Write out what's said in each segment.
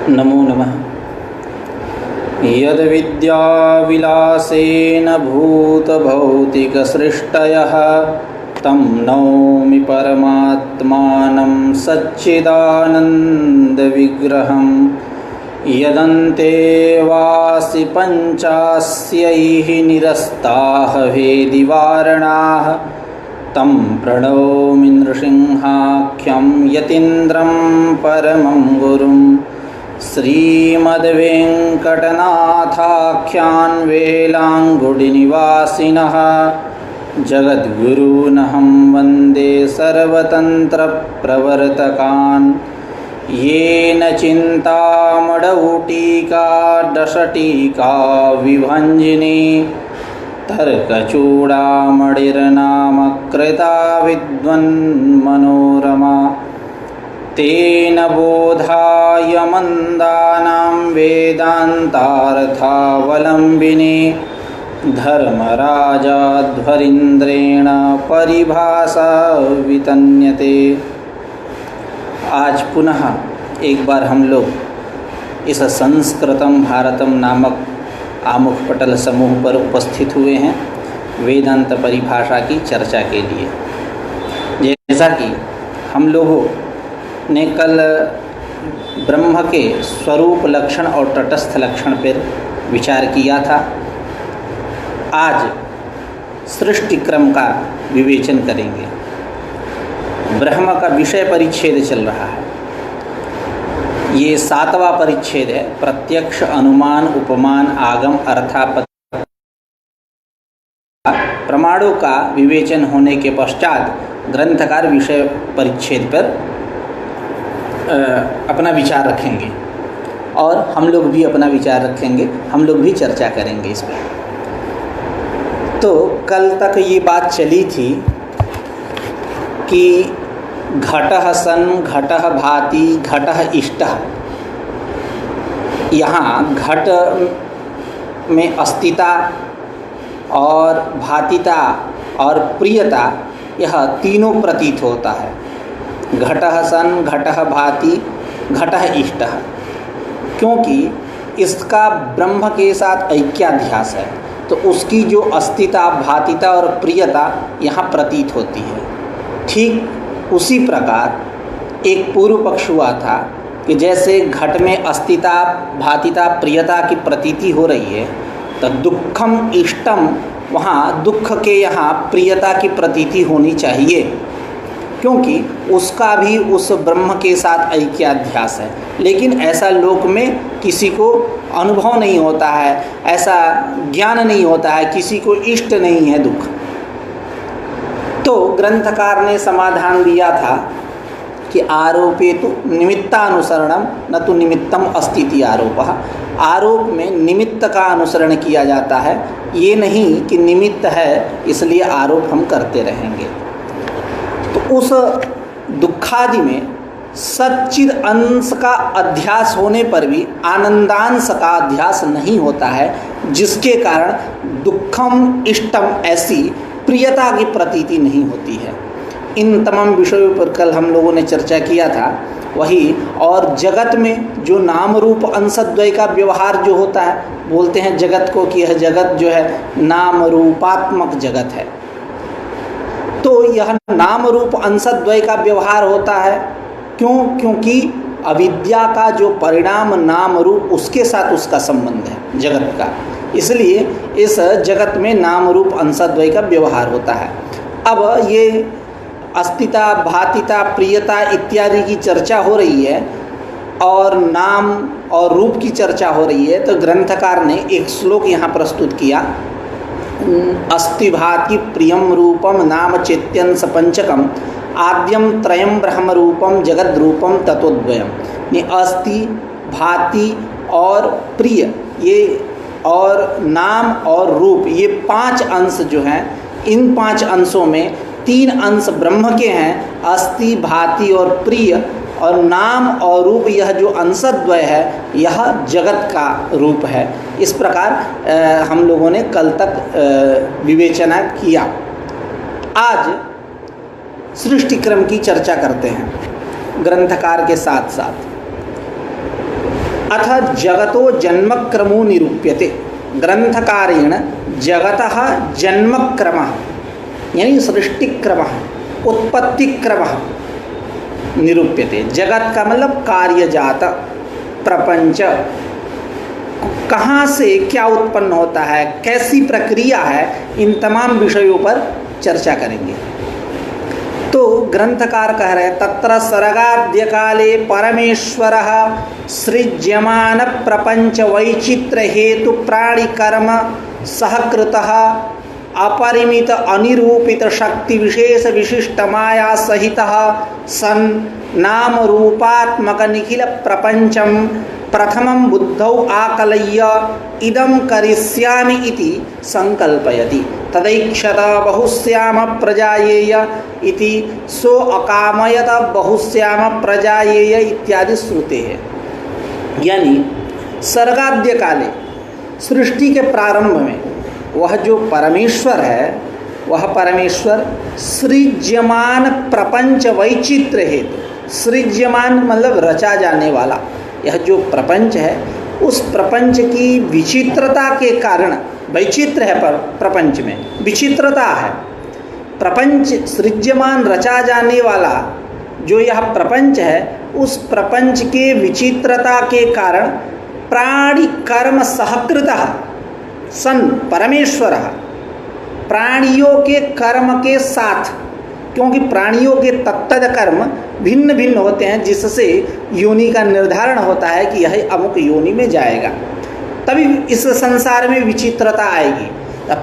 नमो नमः। यद्विद्याविलासेन भूतभौतिकसृष्टयः तं नौमि परमात्मानं सच्चिदानन्दविग्रहं यदन्ते वासि पञ्चास्यैः निरस्ताः वेदिवारणाः तं प्रणौमि नृसिंहाख्यं यतीन्द्रं परमं गुरुं श्रीमद्वेङ्कटनाथाख्यान् वेलाङ्गुडिनिवासिनः जगद्गुरूनहं वन्दे सर्वतन्त्रप्रवर्तकान् येन चिन्तामणौटीका दशटीका विभञ्जिनी तर्कचूडामणिर्नाम कृता विद्वन्मनोरमा तेन बोधाय मन्दानां वेदान्तार्थावलम्बिनी धर्मराजाध्वरीन्द्रेण परिभाषा वितन्यते। आज पुनः एक बार हम लोग इस संस्कृतम भारतम नामक आमुख पटल समूह पर उपस्थित हुए हैं वेदांत परिभाषा की चर्चा के लिए। जैसा कि हम लोगों ने कल ब्रह्म के स्वरूप लक्षण और तटस्थ लक्षण पर विचार किया था, आज सृष्टि क्रम का विवेचन करेंगे। ब्रह्म का विषय परिच्छेद चल रहा है, ये 7वां परिच्छेद है। प्रत्यक्ष, अनुमान, उपमान, आगम, अर्थापत्ति प्रमाणों का विवेचन होने के पश्चात ग्रंथकार विषय परिच्छेद पर अपना विचार रखेंगे और हम लोग भी अपना विचार रखेंगे, हम लोग भी चर्चा करेंगे इस पर। तो कल तक ये बात चली थी कि घटः सन्, घटः भाति, घटः इष्टः। यहाँ घट में अस्तिता और भातिता और प्रियता, यह तीनों प्रतीत होता है। घटः सन्, घटः भाति, घटः इष्टः, क्योंकि इसका ब्रह्म के साथ ऐक्याध्यास है, तो उसकी जो अस्तिता, भातिता और प्रियता यहाँ प्रतीत होती है। ठीक उसी प्रकार एक पूर्व पक्ष हुआ था कि जैसे घट में अस्तिता, भातिता, प्रियता की प्रतीति हो रही है, तो दुखम इष्टम, वहाँ दुख के यहाँ प्रियता की प्रतीति होनी चाहिए, क्योंकि उसका भी उस ब्रह्म के साथ ऐक्याध्यास है। लेकिन ऐसा लोक में किसी को अनुभव नहीं होता है, ऐसा ज्ञान नहीं होता है, किसी को इष्ट नहीं है दुख। तो ग्रंथकार ने समाधान दिया था कि आरोपे तो निमित्तानुसरणम न तो निमित्तम अस्तिति आरोपः। आरोप में निमित्त का अनुसरण किया जाता है, ये नहीं कि निमित्त है इसलिए आरोप हम करते रहेंगे। तो उस दुखादि में सच्चिद अंश का अध्यास होने पर भी आनंदांश का अध्यास नहीं होता है, जिसके कारण दुखम इष्टम ऐसी प्रियता की प्रतीति नहीं होती है। इन तमाम विषयों पर कल हम लोगों ने चर्चा किया था। वही और जगत में जो नाम रूप अंशद्वय का व्यवहार जो होता है, बोलते हैं जगत को कि यह जगत जो है नाम रूपात्मक जगत है। तो यह नाम रूप अंशद्वय का व्यवहार होता है, क्यों? क्योंकि अविद्या का जो परिणाम नाम रूप, उसके साथ उसका संबंध है जगत का, इसलिए इस जगत में नाम रूप अंशद्वय का व्यवहार होता है। अब ये अस्तिता, भातिता, प्रियता इत्यादि की चर्चा हो रही है और नाम और रूप की चर्चा हो रही है, तो ग्रंथकार ने एक श्लोक यहाँ प्रस्तुत किया। अस्ति भाति प्रियम रूपम नाम चेत्यंस पंचकम आद्यम त्रयम ब्रह्म रूपम जगद रूपम तत्वद्वयम। अस्ति, भाति, और प्रिय, ये और नाम और रूप, ये 5 अंश जो हैं, इन 5 अंशों में 3 अंश ब्रह्म के हैं, अस्ति, भाति और प्रिय, और नाम और रूप यह जो अंशद्वय है यह जगत का रूप है। इस प्रकार हम लोगों ने कल तक विवेचना किया। आज सृष्टि क्रम की चर्चा करते हैं ग्रंथकार के साथ साथ। अथ जगतो जन्मक्रमो निरूप्यते। ग्रंथकारेण जगतः जन्मक्रमः यानी सृष्टिक्रमः, उत्पत्तिक्रमः निरूप्यते। जगत का मतलब कार्यजात, प्रपंच, कहाँ से क्या उत्पन्न होता है, कैसी प्रक्रिया है, इन तमाम विषयों पर चर्चा करेंगे। तो ग्रंथकार कह रहे हैं तत्र सर्गाद्य काले परमेश्वरः सृज्यमान प्रपंच वैचित्र हेतु प्राणि कर्म सहकृतः अपरिमित अनिरूपित शक्ति विशेष विशिष्ट माया सहितः सन् नाम रूपात्मक निखिल प्रपंचम प्रथमं बुद्धौ आकलय्य इदं करिष्यामि इति संकल्पयति तदैक्षत बहुश्याम प्रजायेय इति सो अकामयत बहुश्याम प्रजायेय इत्यादि श्रुते है। यानी सर्गाद्य काले, सृष्टि के प्रारंभ में वह जो परमेश्वर है, वह परमेश्वर सृज्यमान प्रपंच वैचित्र हेतु, सृज्यमान मतलब रचा जाने वाला, यह जो प्रपंच है उस प्रपंच की विचित्रता के कारण, वैचित्र है पर प्रपंच में विचित्रता है, प्रपंच सृज्यमान रचा जाने वाला जो यह प्रपंच है उस प्रपंच के विचित्रता के कारण प्राणि कर्म सहकृतः सन परमेश्वरः, प्राणियों के कर्म के साथ, क्योंकि प्राणियों के तत्तद कर्म भिन्न भिन्न होते हैं जिससे योनि का निर्धारण होता है कि यह अमुक योनि में जाएगा, तभी इस संसार में विचित्रता आएगी।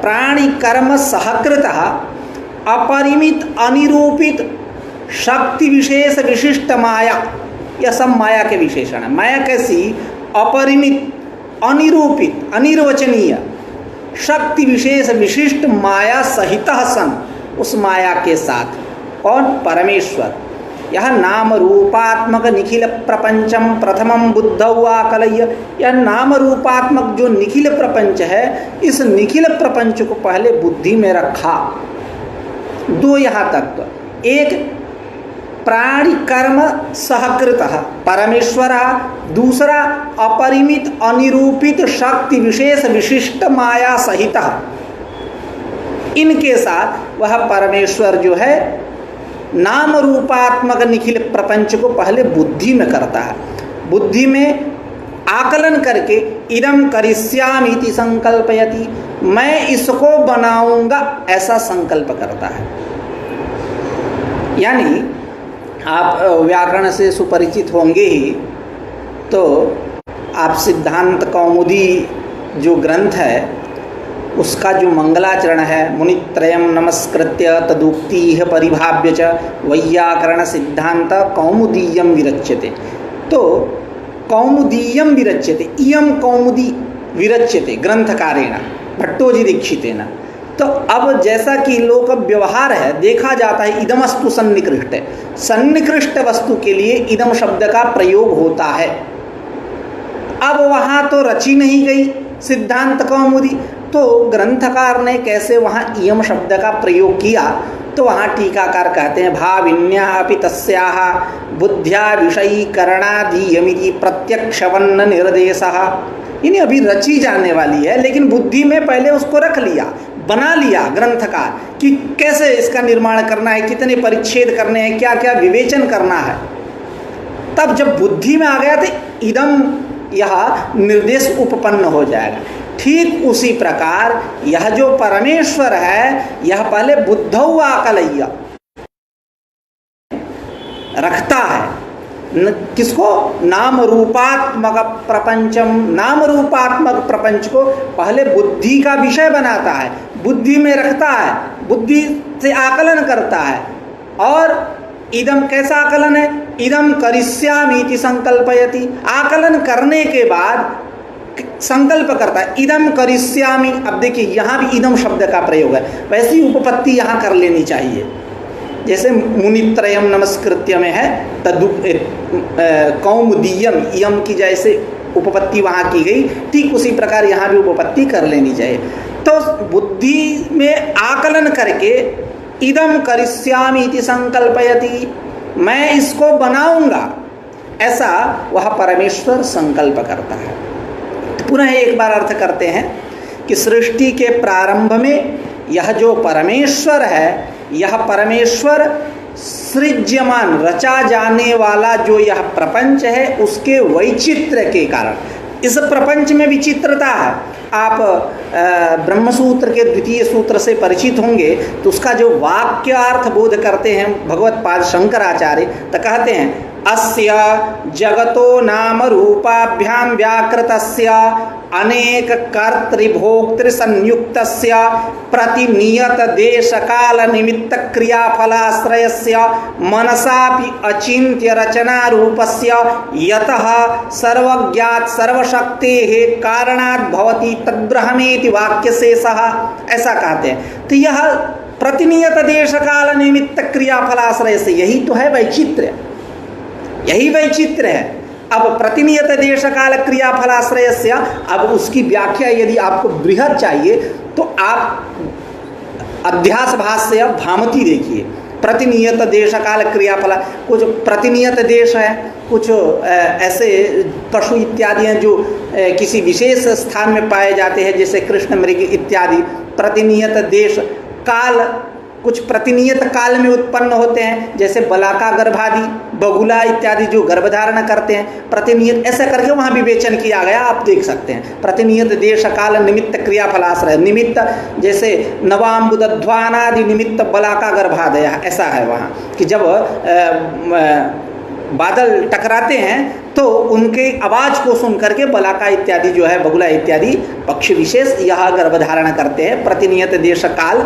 प्राणि कर्म सहकृतः अपरिमित अनिरूपित शक्ति विशेष विशिष्ट माया, यह सब माया के विशेषण है। माया कैसी? अपरिमित अनिरूपित अनिर्वचनीय शक्ति विशेष विशिष्ट माया सहितः सन, उस माया के साथ। कौन? परमेश्वर। यह नाम रूपात्मक निखिल प्रपंचम प्रथमं बुद्धौ आकलय्य, यह नाम रूपात्मक जो निखिल प्रपंच है, इस निखिल प्रपंच को पहले बुद्धि में रखा। 2 यहाँ तक, एक प्राणि कर्म सहकृतः परमेश्वरः, दूसरा अपरिमित अनिरूपित शक्ति विशेष विशिष्ट माया सहितः, इनके साथ वह परमेश्वर जो है नाम रूपात्मक निखिल प्रपंच को पहले बुद्धि में करता है, बुद्धि में आकलन करके इदं करिष्यामि इति संकल्पयति, मैं इसको बनाऊंगा ऐसा संकल्प करता है। यानी आप व्याकरण से सुपरिचित होंगे ही, तो आप सिद्धांत कौमुदी जो ग्रंथ है उसका जो मंगलाचरण है, मुनित्रयम नमस्कृत्य तदुक्ति परिभाव्य च वैयाकरण सिद्धांत कौमुदीयम विरच्यते, तो कौमुदीयम विरच्यते, इयम कौमुदी विरच्यते ग्रंथकारेण भट्टोजी दीक्षितेन। तो अब जैसा कि लोक व्यवहार है, देखा जाता है इदमस्तु सन्निकृष्ट, सन्निकृष्ट वस्तु के लिए इदम शब्द का प्रयोग होता है। अब वहाँ तो रची नहीं गई सिद्धांत कौमुदी, तो ग्रंथकार ने कैसे वहाँ इयम शब्द का प्रयोग किया? तो वहाँ टीकाकार कहते हैं भाविन्या अपि तस्याः बुद्ध्या विषयीकरणादीयमिति प्रत्यक्षवन्न निर्देशः, यानी अभी रची जाने वाली है लेकिन बुद्धि में पहले उसको रख लिया, बना लिया ग्रंथकार कि कैसे इसका निर्माण करना है, कितने परिच्छेद करने हैं, क्या क्या विवेचन करना है। तब जब बुद्धि में आ गया तो इदम यह निर्देश उपपन्न हो जाएगा। ठीक उसी प्रकार यह जो परमेश्वर है यह पहले बुद्धौ आकलय्य रखता है किसको? नाम रूपात्मक प्रपंचम, नाम रूपात्मक प्रपंच को पहले बुद्धि का विषय बनाता है, बुद्धि में रखता है, बुद्धि से आकलन करता है और इदम कैसा आकलन है? इदम करिष्यामि इति संकल्पयति। आकलन करने के बाद संकल्प करता है, इदम करिष्यामि। अब देखिए यहाँ भी इदम शब्द का प्रयोग है, वैसी उपपत्ति यहाँ कर लेनी चाहिए जैसे मुनित्रयम नमस्कृत्य में है तदु कौमुदीयम इयम की जैसे उपपत्ति वहाँ की गई, ठीक उसी प्रकार यहाँ भी उपपत्ति कर लेनी चाहिए। तो बुद्धि में आकलन करके इदम करिष्यामि इति संकल्पयति, मैं इसको बनाऊंगा, ऐसा वह परमेश्वर संकल्प करता है। तो पुनः एक बार अर्थ करते हैं कि सृष्टि के प्रारंभ में यह जो परमेश्वर है, यह परमेश्वर सृज्यमान रचा जाने वाला जो यह प्रपंच है उसके वैचित्र्य के कारण, इस प्रपंच में विचित्रता है। आप ब्रह्मसूत्र के द्वितीय सूत्र से परिचित होंगे तो उसका जो वाक्यार्थ बोध करते हैं भगवत्पाद शंकराचार्य, तो कहते हैं अस्य जगतो नाम रूपाभ्याम व्याकृतस्य अनेक कर्तृभोक्तृ संयुक्तस्य प्रतिनियत देश काल निमित्त क्रियाफलाश्रयस्य मनसापि अचिन्त्य रचना रूपस्य यतः सर्वज्ञात सर्वशक्तेः कारणात् भवति तद्ब्रह्मेति वाक्यशेषः, ऐसा कहते हैं। तो यह प्रतिनियत देश काल निमित्त क्रियाफलाश्रय से, यही तो है वैचित्र्य, यही वैचित्र्य है। अब प्रतिनियत देश काल क्रियाफलाश्रय से, अब उसकी व्याख्या यदि आपको बृहद चाहिए तो आप अध्यास भाष्य भामती देखिए। प्रतिनियत देश काल क्रियाफला, कुछ प्रतिनियत देश है, कुछ ऐसे पशु इत्यादि हैं जो किसी विशेष स्थान में पाए जाते हैं जैसे कृष्ण मृग इत्यादि। प्रतिनियत देश काल, कुछ प्रतिनियत काल में उत्पन्न होते हैं जैसे बलाका गर्भादि बगुला इत्यादि जो गर्भधारण करते हैं, प्रतिनियत ऐसा करके वहाँ विवेचन किया गया, आप देख सकते हैं। प्रतिनियत देश काल निमित्त क्रियाफलाश्रय, निमित्त जैसे नवाम्बुदध्वानादि निमित्त बलाका गर्भादय, ऐसा है वहाँ कि जब बादल टकराते हैं तो उनके आवाज़ को सुन करके बलाका इत्यादि जो है बगुला इत्यादि पक्षी विशेष यह गर्भधारण करते हैं। प्रतिनियत देश काल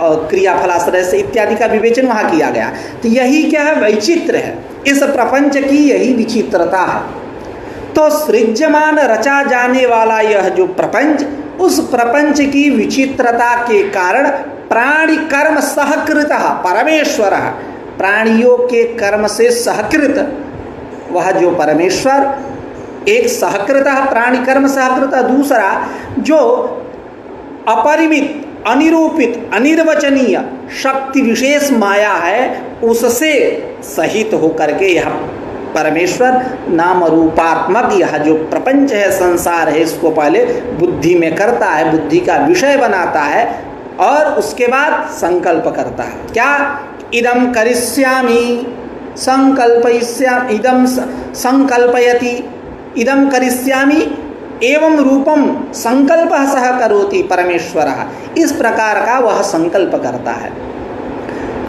और क्रियाफलाश्रय से इत्यादि का विवेचन वहाँ किया गया। तो यही क्या है? वैचित्र है, इस प्रपंच की यही विचित्रता है। तो सृज्यमान रचा जाने वाला यह जो प्रपंच, उस प्रपंच की विचित्रता के कारण प्राणि कर्म सहकृत परमेश्वर, प्राणियों के कर्म से सहकृत वह जो परमेश्वर एक सहकृत प्राणि कर्म सहकृत, दूसरा जो अपरिमित अनिरूपित अनिर्वचनीय शक्ति विशेष माया है उससे सहित होकर के यह परमेश्वर नाम रूपात्मक यह जो प्रपंच है, संसार है, इसको पहले बुद्धि में करता है, बुद्धि का विषय बनाता है और उसके बाद संकल्प करता है। क्या? इदम करिष्यामि संकल्पयिष्यामि, इदम संकल्पयति, इदम करिष्यामि एवं रूपम संकल्प सह करोति परमेश्वरः, इस प्रकार का वह संकल्प करता है।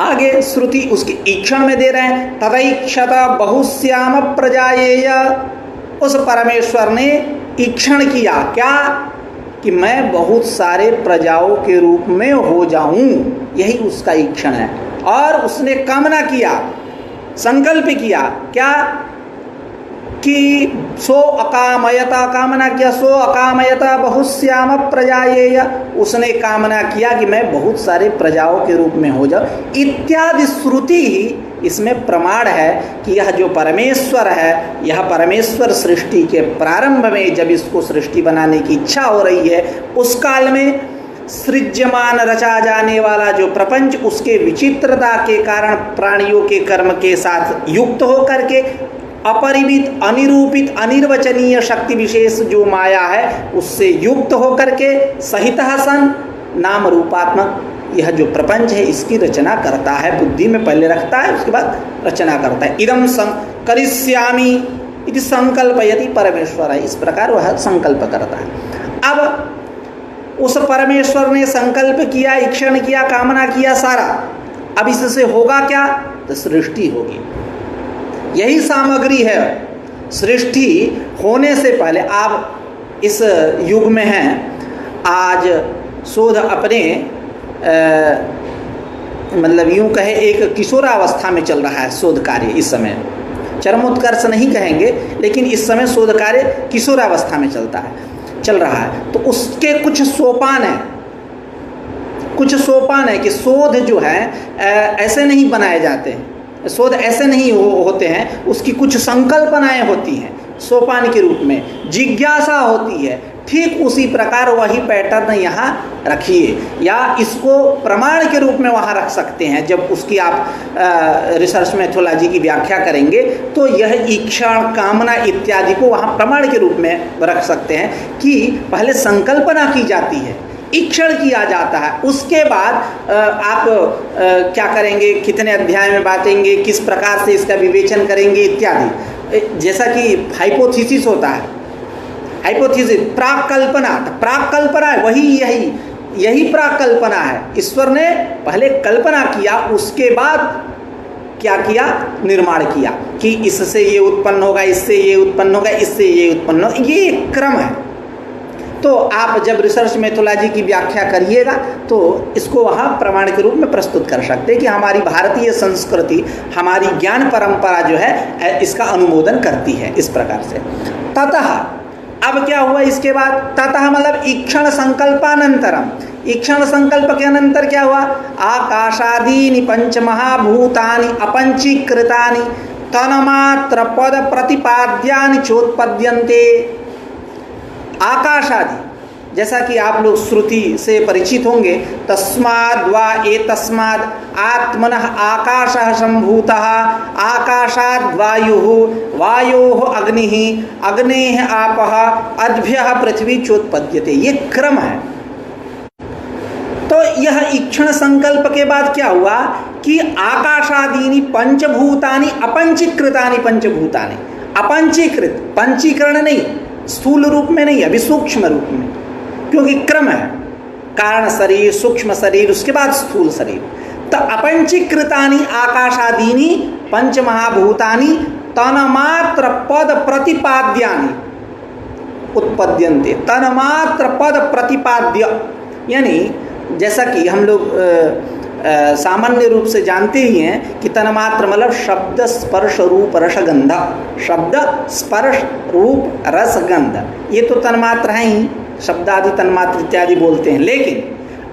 आगे श्रुति उसके ईक्षण में दे रहे हैं, तदैक्षत बहुश्याम प्रजायेय, उस परमेश्वर ने ईक्षण किया क्या? कि मैं बहुत सारे प्रजाओं के रूप में हो जाऊं, यही उसका ईक्षण है। और उसने कामना किया, संकल्प किया क्या? कि सो अकामयता, कामना किया, सो अकामयता बहुश्याम प्रजायेय, उसने कामना किया कि मैं बहुत सारे प्रजाओं के रूप में हो जाऊं इत्यादि श्रुति ही इसमें प्रमाण है कि यह जो परमेश्वर है, यह परमेश्वर सृष्टि के प्रारंभ में जब इसको सृष्टि बनाने की इच्छा हो रही है उस काल में सृज्यमान रचा जाने वाला जो प्रपंच उसके विचित्रता के कारण प्राणियों के कर्म के साथ युक्त होकर के अपरिमित अनिरूपित अनिर्वचनीय शक्ति विशेष जो माया है उससे युक्त होकर के सहित सन नाम रूपात्मक यह जो प्रपंच है इसकी रचना करता है। बुद्धि में पहले रखता है, उसके बाद रचना करता है। इदम करिष्यामि इति संकल्पयति, परमेश्वर है, इस प्रकार वह संकल्प करता है। अब उस परमेश्वर ने संकल्प किया, ईक्षण किया, कामना किया सारा, अब इससे होगा क्या? तो सृष्टि होगी। यही सामग्री है सृष्टि होने से पहले। आप इस युग में हैं, आज शोध अपने मतलब यूँ कहे एक किशोरावस्था में चल रहा है शोध कार्य इस समय। चरमोत्कर्ष नहीं कहेंगे, लेकिन इस समय शोध कार्य किशोरावस्था में चल रहा है। तो उसके कुछ सोपान है कि शोध जो है ऐसे नहीं बनाए जाते हैं, शोध ऐसे नहीं होते हैं, उसकी कुछ संकल्पनाएं होती हैं सोपान के रूप में, जिज्ञासा होती है। ठीक उसी प्रकार वही पैटर्न यहाँ रखिए, या इसको प्रमाण के रूप में वहाँ रख सकते हैं। जब उसकी आप रिसर्च मेथोलॉजी की व्याख्या करेंगे तो यह इच्छा, कामना इत्यादि को वहाँ प्रमाण के रूप में रख सकते हैं कि पहले संकल्पना की जाती है, इक्षण किया जाता है, उसके बाद आप क्या करेंगे, कितने अध्याय में बांटेंगे, किस प्रकार से इसका विवेचन करेंगे इत्यादि। जैसा कि हाइपोथेसिस होता है, हाइपोथेसिस प्राकल्पना, प्राकल्पना है वही यही प्राकल्पना है। ईश्वर ने पहले कल्पना किया, उसके बाद क्या किया, निर्माण किया कि इससे ये उत्पन्न होगा, इससे ये उत्पन्न होगा, इससे ये उत्पन्न होगा, ये एक क्रम है। तो आप जब रिसर्च मेथोलॉजी की व्याख्या करिएगा तो इसको वहाँ प्रमाण के रूप में प्रस्तुत कर सकते हैं कि हमारी भारतीय संस्कृति, हमारी ज्ञान परंपरा जो है इसका अनुमोदन करती है इस प्रकार से। ततः अब क्या हुआ इसके बाद, ततः मतलब ईक्षण संकल्पानंतरम, ईक्षण संकल्प के अनंतर क्या हुआ, आकाशादीनि पंचमहाभूतानि अपंचीकृतानि तन्मात्र पद प्रतिपाद्यानि चोत्पद्यन्ते। आकाश आदि, जैसा कि आप लोग श्रुति से परिचित होंगे, तस्माद् वा एतस्माद् आत्मनः आकाशः सम्भूतः, आकाशाद् वायुः, वायोः अग्निः, अग्नेः आपः, अद्भ्यः पृथ्वी चोत्पद्यते। ये क्रम है। तो यह ईक्षण संकल्प के बाद क्या हुआ कि आकाशादीनि पंचभूतानि अपंचीकृतानि पंचभूतानि, अपंचीकृत, पंचीकरण नहीं, स्थूल रूप में नहीं, अभी सूक्ष्म रूप में, क्योंकि क्रम है, कारण शरीर, सूक्ष्म शरीर, उसके बाद स्थूल शरीर। तो अपंचीकृतानि आकाशादीनि पंचमहाभूतानि तन्मात्र पद प्रतिपाद्यानि उत्पद्यन्ते। तन्मात्र पद प्रतिपाद्य यानी जैसा कि हम लोग सामान्य रूप से जानते ही हैं कि तन्मात्र मतलब शब्द स्पर्श रूप रसगंध, शब्द स्पर्श रूप रसगंध, ये तो तन्मात्र हैं ही, शब्दादि तन्मात्र इत्यादि बोलते हैं। लेकिन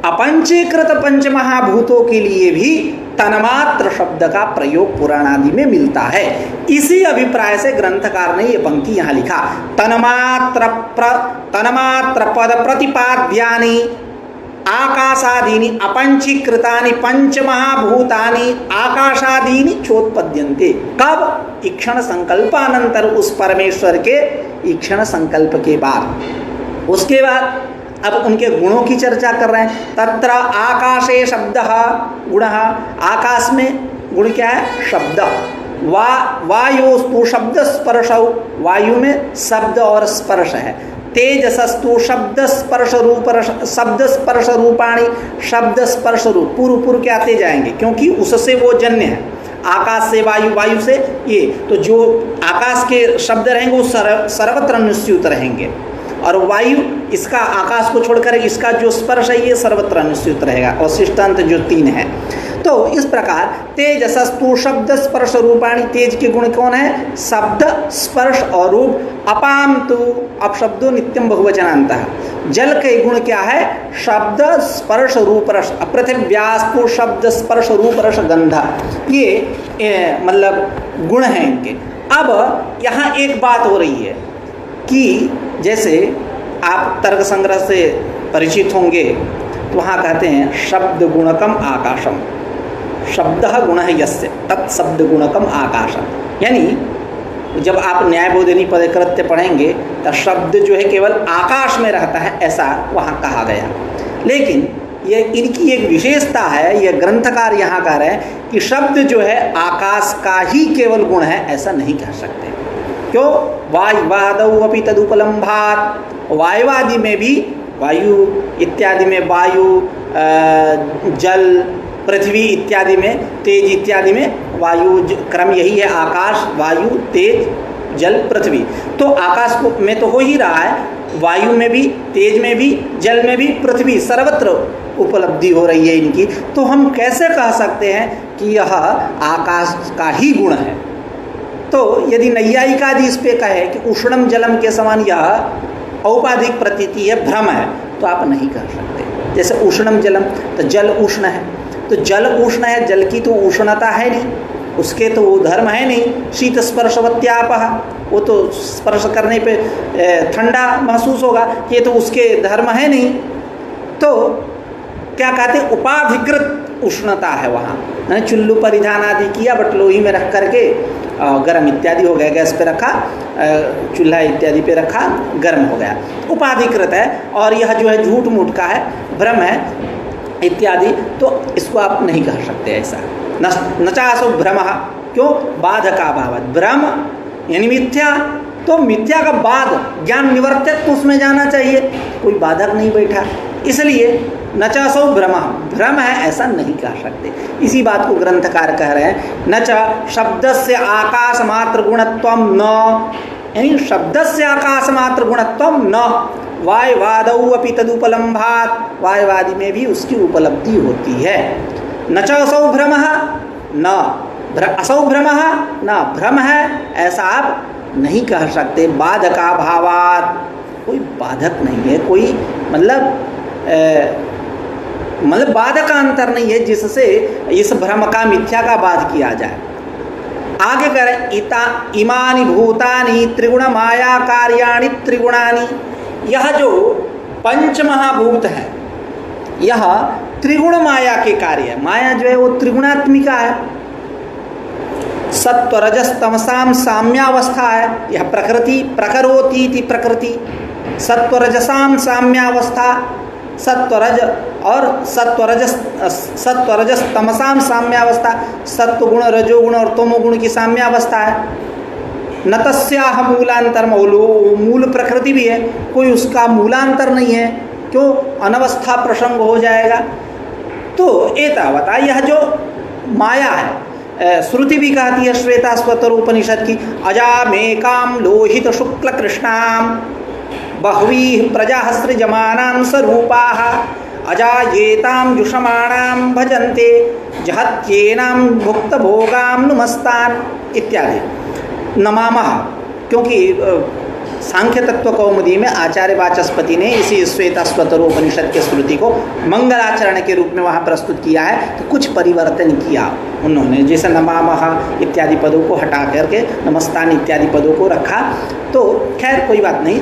अपंचीकृत पंचमहाभूतों के लिए भी तन्मात्र शब्द का प्रयोग पुराण आदि में मिलता है। इसी अभिप्राय से ग्रंथकार ने ये पंक्ति यहाँ लिखा, तन्मात्र पद प्रतिपाद्यानि आकाशादीनि अपंचीकृतानि पंचमहाभूतानि आकाशादीनि चोत्पद्यन्ते। कब? ईक्षण संकल्पानंतर, उस परमेश्वर के ईक्षण संकल्प के बाद। उसके बाद अब उनके गुणों की चर्चा कर रहे हैं। तत्र आकाशे शब्दः गुणः, आकाश में गुण क्या है? शब्द। वायोस्तु शब्द स्पर्शौ, वायु में शब्द और स्पर्श है। तेजसस्तु शब्द स्पर्श रूप, शब्द स्पर्श रूपाणी, शब्द स्पर्श रूप, पूर्व क्या तेज आएंगे क्योंकि उससे वो जन्य है। आकाश से वायु, वायु से ये, तो जो आकाश के शब्द रहेंगे वो सर्वत्र निश्चित रहेंगे, और वायु इसका आकाश को छोड़कर इसका जो स्पर्श है ये सर्वत्र निश्चित रहेगा। अवशिष्टांत जो 3 है। तो इस प्रकार तेजसस्तु शब्द स्पर्श रूपाणी, तेज के गुण कौन है? शब्द स्पर्श और रूप। अपाम तु, अब शब्दों नित्यम बहुवचनान्तः, जल के गुण क्या है? शब्द स्पर्श रूप रस। पृथिव्यास्तु शब्द स्पर्श रूप रस गंध, ये मतलब गुण हैं इनके। अब यहाँ एक बात हो रही है कि जैसे आप तर्क संग्रह से परिचित होंगे तो वहाँ कहते हैं शब्द गुणकम आकाशम, शब्द गुण यस्य तत्शब्द गुणकम आकाशम। यानी जब आप न्यायबोधिनी पदकृत्य पढ़ेंगे तो शब्द जो है केवल आकाश में रहता है, ऐसा वहाँ कहा गया। लेकिन ये इनकी एक विशेषता है, ये ग्रंथकार यहाँ कह रहे हैं कि शब्द जो है आकाश का ही केवल गुण है, ऐसा नहीं कह सकते। क्यों? वायुवादौ अपि तदुपलम्भात्, वायुवादि में भी, वायु इत्यादि में वायु, जल, पृथ्वी इत्यादि में, तेज इत्यादि में वायु, क्रम यही है, आकाश, वायु, तेज, जल पृथ्वी। तो आकाश में तो हो ही रहा है, वायु में भी, तेज में भी, जल में भी, पृथ्वी, सर्वत्र उपलब्धि हो रही है इनकी। तो हम कैसे कह सकते हैं कि यह आकाश का ही गुण है? तो यदि नैयायिकादि इस पे कहे कि उष्णम जलम के समान यह औपाधिक प्रतीति है, भ्रम है, तो आप नहीं कह सकते। जैसे उष्णम जलम, तो जल उष्ण है, तो जल उष्ण है, जल की तो उष्णता है नहीं, उसके तो वो धर्म है नहीं। शीत स्पर्शवत्यापः, वो तो स्पर्श करने पे ठंडा महसूस होगा, ये तो उसके धर्म है नहीं। तो क्या कहते हैं, उपाधिकृत उष्णता है वहाँ। चुल्लू परिधान आदि किया, बट लोही में रख करके गर्म इत्यादि हो गया, गैस पे रखा, चूल्हा इत्यादि पे रखा, गर्म हो गया, उपाधिकृत है। और यह जो है झूठ मूठ का है, भ्रम है इत्यादि, तो इसको आप नहीं कह सकते ऐसा। न चासो भ्रमः, क्यों? बाधकाभावात्। भ्रम यानी मिथ्या, तो मिथ्या का बाद ज्ञान निवर्त्यक तो उसमें जाना चाहिए, कोई बाधक नहीं बैठा, इसलिए न चासो भ्रमः, भ्रम है ऐसा नहीं कह सकते। इसी बात को ग्रंथकार कह रहे हैं, न च शब्दस्य आकाश मात्र गुणत्वम न, यानी शब्दस्य आकाश मात्र गुणत्वम न वायवादौ अपि तदुपलम्भात्, वायवादी में भी उसकी उपलब्धि होती है। न च असौ भ्रमः न असौ भ्रमः न, भ्रम है ऐसा आप नहीं कह सकते। बाधकाभावात्, कोई बाधक नहीं है, कोई मतलब बाधक का अंतर नहीं है जिससे इस भ्रम का, मिथ्या का बाध किया जाए। आगे करें, इमानि भूतानि त्रिगुण माया कार्याणि त्रिगुणानि, यह जो पंच महाभूत है यह त्रिगुण माया के कार्य है। माया जो है वो त्रिगुणात्मिका है, सत्व रजस तमसाम साम्यावस्था है। यह प्रकृति, प्रकरोति इति प्रकृति, सत्व रजसाम साम्यावस्था, सत्वरज और सत्वरजस तमसाम साम्यावस्था, सत्वगुण, रजोगुण और तमोगुण की साम्यावस्था है। न तस्याह मूलांतर, मूल प्रकृति भी है, कोई उसका मूलांतर नहीं है, क्यों? अनवस्था प्रसंग हो जाएगा। तो एतावता यह जो माया है, श्रुति भी कहती है श्वेताश्वतर उपनिषद की, अजामेकाम लोहित शुक्ल कृष्णाम बह्वीः प्रजाः सृजमानां स्वरूपाः अजायेतां जुषमाणां भजन्ते जहत्येनां भुक्तभोगां नुमस्तान् इत्यादि नमामः। क्योंकि सांख्य तत्व कौमुदी में आचार्य वाचस्पति ने इसी श्वेताश्वतरोपनिषद के श्रुति को मंगलाचरण के रूप में वहाँ प्रस्तुत किया है, तो कुछ परिवर्तन किया उन्होंने, जैसे नमामः इत्यादि पदों को हटा करके नमस्तान इत्यादि पदों को रखा। तो खैर कोई बात नहीं।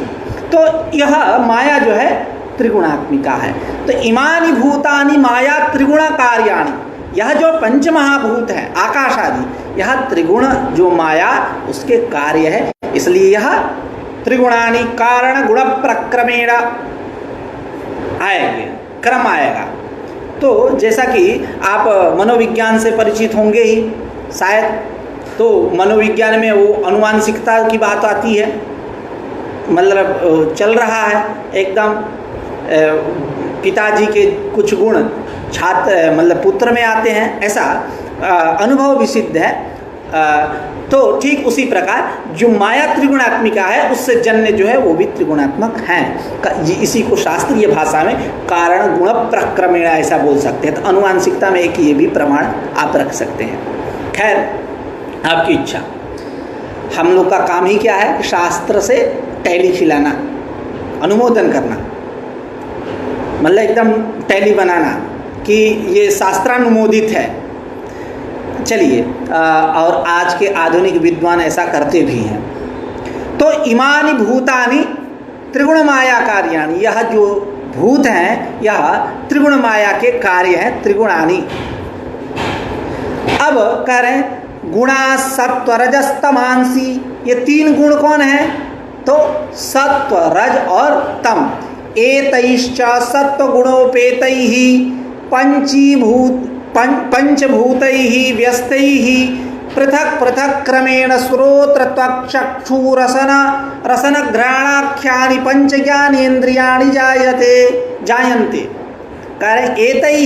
तो यह माया जो है त्रिगुणात्मिका है। तो इमानि भूतानि माया त्रिगुण कार्याणि, यह जो पंच महाभूत है आकाश आदि, यह त्रिगुण जो माया उसके कार्य है, इसलिए यह त्रिगुणानि कारण गुण प्रक्रमेण आएंगे, क्रम आएगा। तो जैसा कि आप मनोविज्ञान से परिचित होंगे ही शायद, तो मनोविज्ञान में वो अनुवांशिकता की बात आती है, मतलब चल रहा है एकदम, पिताजी के कुछ गुण छात्र मतलब पुत्र में आते हैं, ऐसा अनुभव भी सिद्ध है। तो ठीक उसी प्रकार जो माया त्रिगुणात्मिका है उससे जन्य जो है वो भी त्रिगुणात्मक हैं। इसी को शास्त्रीय भाषा में कारण गुण प्रक्रमेण ऐसा बोल सकते हैं। तो अनुवांशिकता में एक ये भी प्रमाण आप रख सकते हैं। खैर आपकी इच्छा। हम लोग का काम ही क्या है कि शास्त्र से टैली खिलाना, अनुमोदन करना, मतलब एकदम टैली बनाना कि ये शास्त्रानुमोदित है। चलिए, और आज के आधुनिक विद्वान ऐसा करते भी हैं। तो इमानि भूतानि त्रिगुण माया कार्याणि, यह जो भूत हैं यह त्रिगुण माया के कार्य हैं, त्रिगुणानि। अब कह रहे हैं गुणा सत्व रजस तमांसी, ये तीन गुण कौन है? तो सत्व रज और तम। एतैश्च सत्व गुणोपेतैः पंचभूतैः व्यस्तैः पृथक पृथक क्रमेण श्रोत्र त्वक् चक्षुरसन रसन घ्राणाख्यानि पंच ज्ञानेन्द्रियाणि जायन्ते। कारण एतैः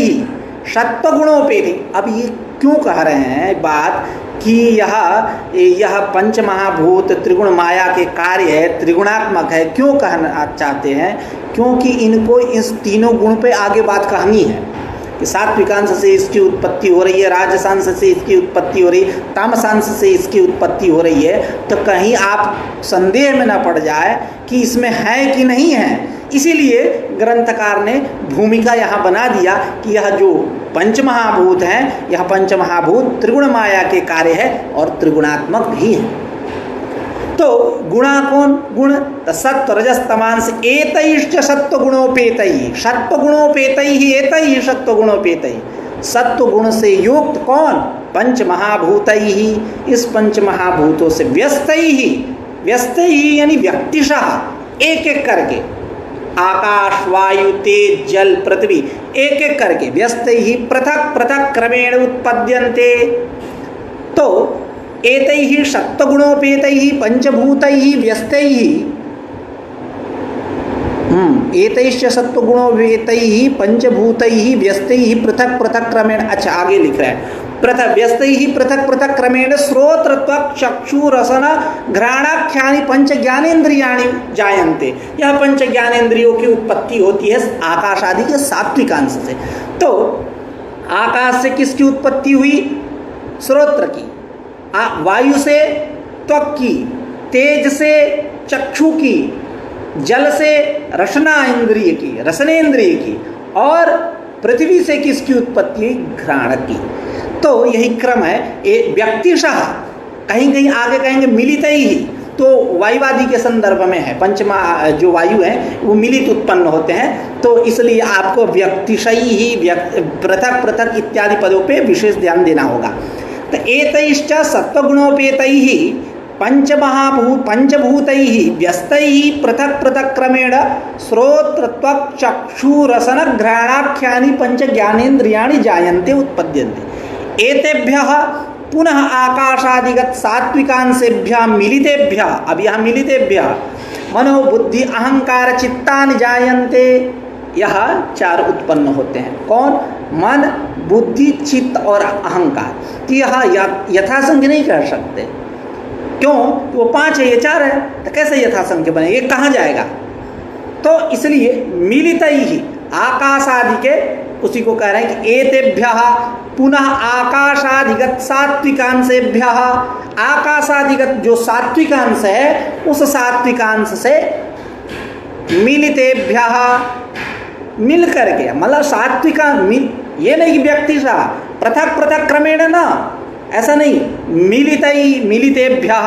सत्व गुणोपेति। अब ये क्यों कह रहे हैं बात कि यह पंच महाभूत त्रिगुण माया के कार्य है, त्रिगुणात्मक है, क्यों कहना चाहते हैं? क्योंकि इनको इस तीनों गुण पे आगे बात कहनी है कि सात्विकांश से इसकी उत्पत्ति हो रही है, राजसांश से इसकी उत्पत्ति हो रही है, तामसांश से इसकी उत्पत्ति हो रही है। तो कहीं आप संदेह में न पड़ जाए कि इसमें है कि नहीं है। इसीलिए ग्रंथकार ने भूमिका यहाँ बना दिया कि यह जो पंचमहाभूत हैं, यह पंचमहाभूत त्रिगुण माया के कार्य है और त्रिगुणात्मक भी है। तो गुणा कौन? गुण सत्व रजस तमांस एतैश्च सत्वगुणोपेतैः, सत्वगुणोपेतैः एतैः सत्वगुणोपेतैः। सत्व गुण से युक्त कौन? पंचमहाभूतैः, इस पंचमहाभूतों से व्यस्तैः, व्यस्तैः यानी व्यक्तिशः एक एक करके, आकाश वायु तेज जल पृथ्वी एक एक करके व्यस्तैः पृथक पृथक क्रमेण उत्पद्यन्ते। तो एतैः सत्वगुणोपेतैः पंचभूतैः व्यस्तैः, एतैश्च सत्वगुणोपेतैः पंचभूतैः व्यस्तैः पृथक पृथक क्रमेण। अच्छा आगे लिख रहा है पृथक व्यस्तैः पृथक पृथक क्रमेण श्रोत्र त्वक् चक्षु रसन घ्राणाख्यानि पंच ज्ञानेन्द्रियाणि जायन्ते। यह पंच ज्ञानेन्द्रियों की उत्पत्ति होती है आकाश आदि के सात्विक अंश से। तो आकाश से किसकी उत्पत्ति हुई? श्रोत्र की, वायु से त्वक की, तेज से चक्षु की, जल से रसना इंद्रिय की, रसनेन्द्रिय की, और पृथ्वी से किसकी उत्पत्ति? घ्राण की। तो यही क्रम है। व्यक्तिशः, कहीं कहीं आगे कहेंगे मिलित ही, तो वायुवादी के संदर्भ में है। पंचमा जो वायु है वो मिलित उत्पन्न होते हैं, तो इसलिए आपको व्यक्तिशयी ही पृथक पृथक इत्यादि पदों पे विशेष ध्यान देना होगा। तो एतैश्च सत्वगुणोपेतैः पंचभूतैः व्यस्तैः पृथक पृथक क्रमेण श्रोत्र त्वक् चक्षु रसन घ्राणाख्यानि पंच ज्ञानेन्द्रियाणि जायन्ते उत्पद्यन्ते। एतेभ्यः पुनः आकाशादिगत सात्विकांशेभ्यः मिलितेभ्यः, अब यहाँ मिलितेभ्यः मनोबुद्धि अहंकार चित्तानि जायन्ते। यह चार उत्पन्न होते हैं। कौन? मन, बुद्धि, चित्त और अहंकार। तो यह यथासंख्य नहीं कर सकते। क्यों? वो पांच है, ये चार है, तो कैसे यथासंख्य बने? ये कहाँ जाएगा? तो इसलिए मिलित ही आकाश आदि के, उसी को कह रहे हैं कि एतेभ्यः पुनः आकाशादिगत सात्विकांशेभ्यः, आकाशादिगत जो सात्विकांश है उस सात्विकांश से मिलितेभ्यः, मिल करके, मतलब सात्विका ये नहीं कि व्यक्ति सा पृथक पृथक क्रमेण ना, ऐसा नहीं, मिलितेभ्यः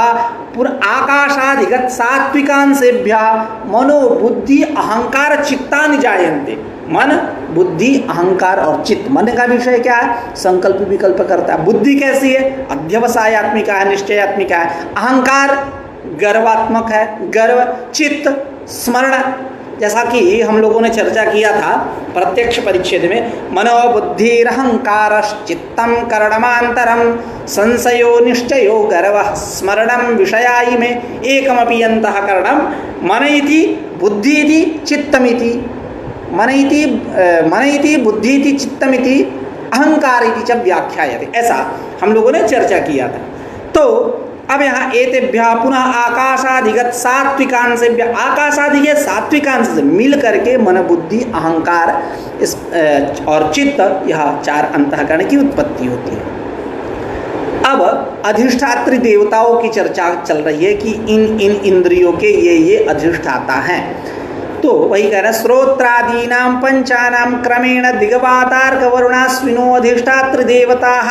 आकाशादिगत सात्विकांशेभ्यः मनो बुद्धि अहंकार चित्तानि जायन्ते। मन, बुद्धि, अहंकार और चित्त। मन का विषय क्या है? संकल्प विकल्प करता है। बुद्धि कैसी है? अध्यवसायात्मिका है, निश्चयात्मिका है। अहंकार गर्वात्मक है, गर्व। चित्त स्मरण, जैसा कि हम लोगों ने चर्चा किया था प्रत्यक्ष परिच्छेद में, मनोबुद्धिरहंकारश्चित्तं करणमान्तरं संशयो निश्चयो गर्वः स्मरणं विषयायि में एकमपि अंतःकरणं मन इति बुद्धि इति चित्तमिति, मन इति बुद्धि इति चित्तमिति अहंकार इति च व्याख्यायते। ऐसा हम लोगों ने चर्चा किया था। तो अब यहाँ एतेभ्यः पुनः आकाशादिगत सात्विकांशेभ्यः, आकाशादि के सात्विकांश से मिल करके मन बुद्धि अहंकार इस और चित्त, यह चार अंतःकरण की उत्पत्ति होती है। अब अधिष्ठात्री देवताओं की चर्चा चल रही है कि इन इंद्रियों के ये अधिष्ठाता हैं। तो वही कह रहे हैं श्रोत्रादीनां पंचानां क्रमेण दिग्वातार्क वरुणाश्विनो अधिष्ठात्री देवताः।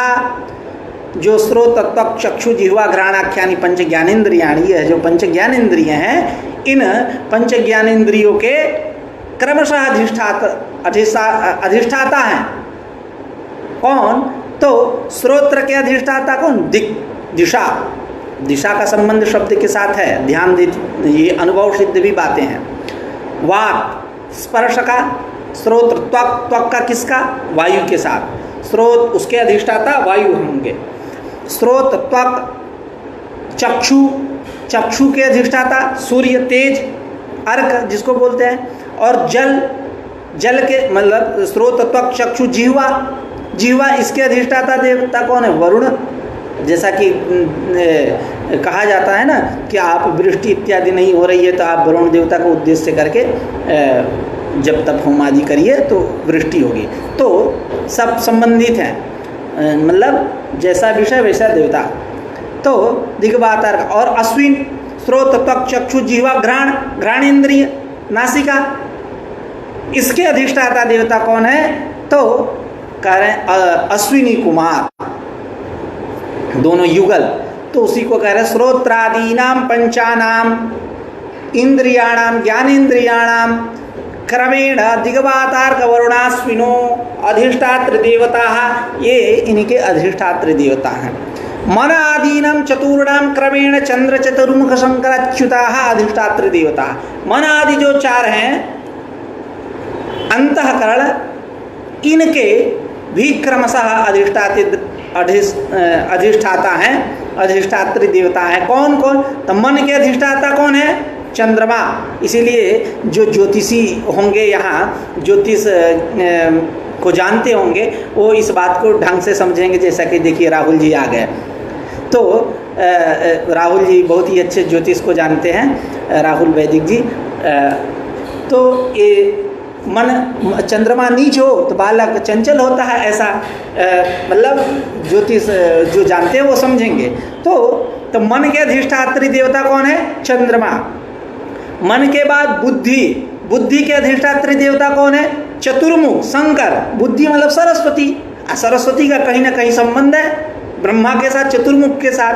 जो स्रोत त्वक् चक्षु जिह्वा घ्राणाख्यानि पंच ज्ञानेन्द्रियाणि, यह जो पंच ज्ञानेन्द्रिय हैं, इन पंच ज्ञानेन्द्रियों के क्रमशः अधिष्ठाता हैं। कौन? तो स्रोत्र के अधिष्ठाता कौन? दिशा। दिशा का संबंध शब्द के साथ है, ध्यान दे, ये अनुभव सिद्ध भी बातें हैं। वाक, स्पर्श का स्रोत्र, त्वक का किसका? वायु के साथ। स्रोत उसके अधिष्ठाता वायु होंगे। स्रोत त्वक, चक्षु के अधिष्ठाता सूर्य, तेज अर्क जिसको बोलते हैं, और जल के मतलब स्रोत त्वक चक्षु जिह्वा, इसके अधिष्ठाता देवता कौन है? वरुण। जैसा कि कहा जाता है ना कि आप वृष्टि इत्यादि नहीं हो रही है तो आप वरुण देवता को उद्देश्य करके जब तप होम आदि करिए तो वृष्टि होगी। तो सब संबंधित हैं, मतलब जैसा विषय वैसा देवता। तो दिग्वातार और अश्विन, स्रोत, त्वक, चक्षु, जीवा, घ्राण, घ्राणेन्द्रिय, नासिका, इसके अधिष्ठाता देवता कौन है? तो कह रहे हैं अश्विनी कुमार, दोनों युगल। तो उसी को कह रहे हैं श्रोत्रादीनाम पंचानाम इंद्रियाणाम ज्ञानेन्द्रियाणाम क्रमेण दिग्वातार्क वरुणाश्विनो अधिष्ठात्र देवता, ये इनके अधिष्ठात्र देवता हैं। मन आदीनाम चतुर्णाम क्रमेण चंद्र चतुर्मुख शंकराच्युता अधिष्ठात्र देवता। मन आदि जो चार हैं अंतःकरण, इनके भी क्रमशः अधिष्ठाता हैं, अधिष्ठात्री देवता है। कौन कौन? तो मन के अधिष्ठाता कौन है? चंद्रमा। इसीलिए जो ज्योतिषी होंगे, यहाँ ज्योतिष को जानते होंगे, वो इस बात को ढंग से समझेंगे। जैसा कि देखिए राहुल जी आ गए, तो राहुल जी बहुत ही अच्छे ज्योतिष को जानते हैं, राहुल वैदिक जी। तो ये मन, चंद्रमा नीच हो तो बालक चंचल होता है, ऐसा मतलब ज्योतिष जो जानते हैं वो समझेंगे। तो मन के अधिष्ठात्री देवता कौन है? चंद्रमा। मन के बाद बुद्धि, बुद्धि के अधिष्ठात्री देवता कौन है? चतुर्मुख शंकर। बुद्धि मतलब सरस्वती, सरस्वती का कहीं ना कहीं संबंध है ब्रह्मा के साथ, चतुर्मुख के साथ।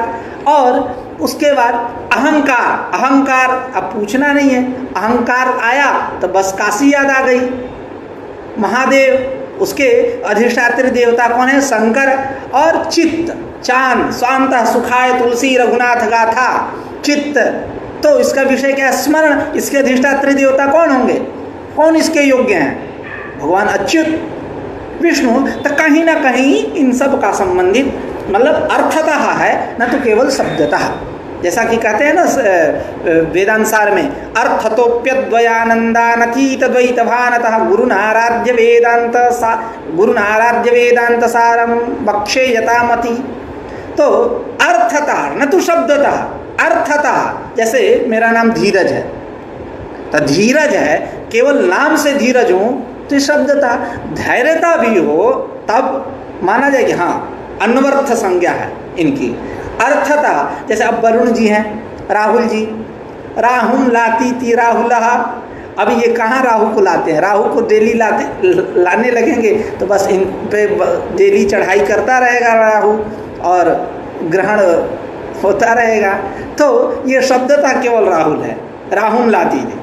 और उसके बाद अहंकार, अहंकार अब पूछना नहीं है, अहंकार आया तो बस काशी याद आ गई, महादेव। उसके अधिष्ठात्री देवता कौन है? शंकर। और चित्त, चांद, स्वांत सुखाय तुलसी रघुनाथ गाथा, चित्त। तो इसका विषय क्या है? स्मरण। इसके अधिष्ठात्री देवता कौन होंगे? कौन इसके योग्य हैं? भगवान अच्युत, विष्णु। तो कहीं ना कहीं इन सब का संबंधित मतलब अर्थतः है, न तो केवल शब्दतः। जैसा कि कहते हैं ना वेदांसार में, अर्थतोप्यद्वयानंदानतीत द्वैत भानतः गुरुनाराध्य वेदांत सारम बक्षे यतामति। तो अर्थतः न तो शब्दतः, अर्थतः। जैसे मेरा नाम धीरज है, तो धीरज है, केवल नाम से धीरज हूँ तो शब्दतः। धैर्यता भी हो तब माना जाए कि हाँ अन्वर्थ संज्ञा है इनकी। अर्थतः जैसे अब वरुण जी हैं, राहुल जी, राहुम लाती थी राहुलहा। अब ये कहाँ राहु को लाते हैं? राहु को डेली लाने लगेंगे तो बस इन पे डेली चढ़ाई करता रहेगा राहु और ग्रहण होता रहेगा। तो ये शब्दता केवल राहुल है, राहुम लाती थी।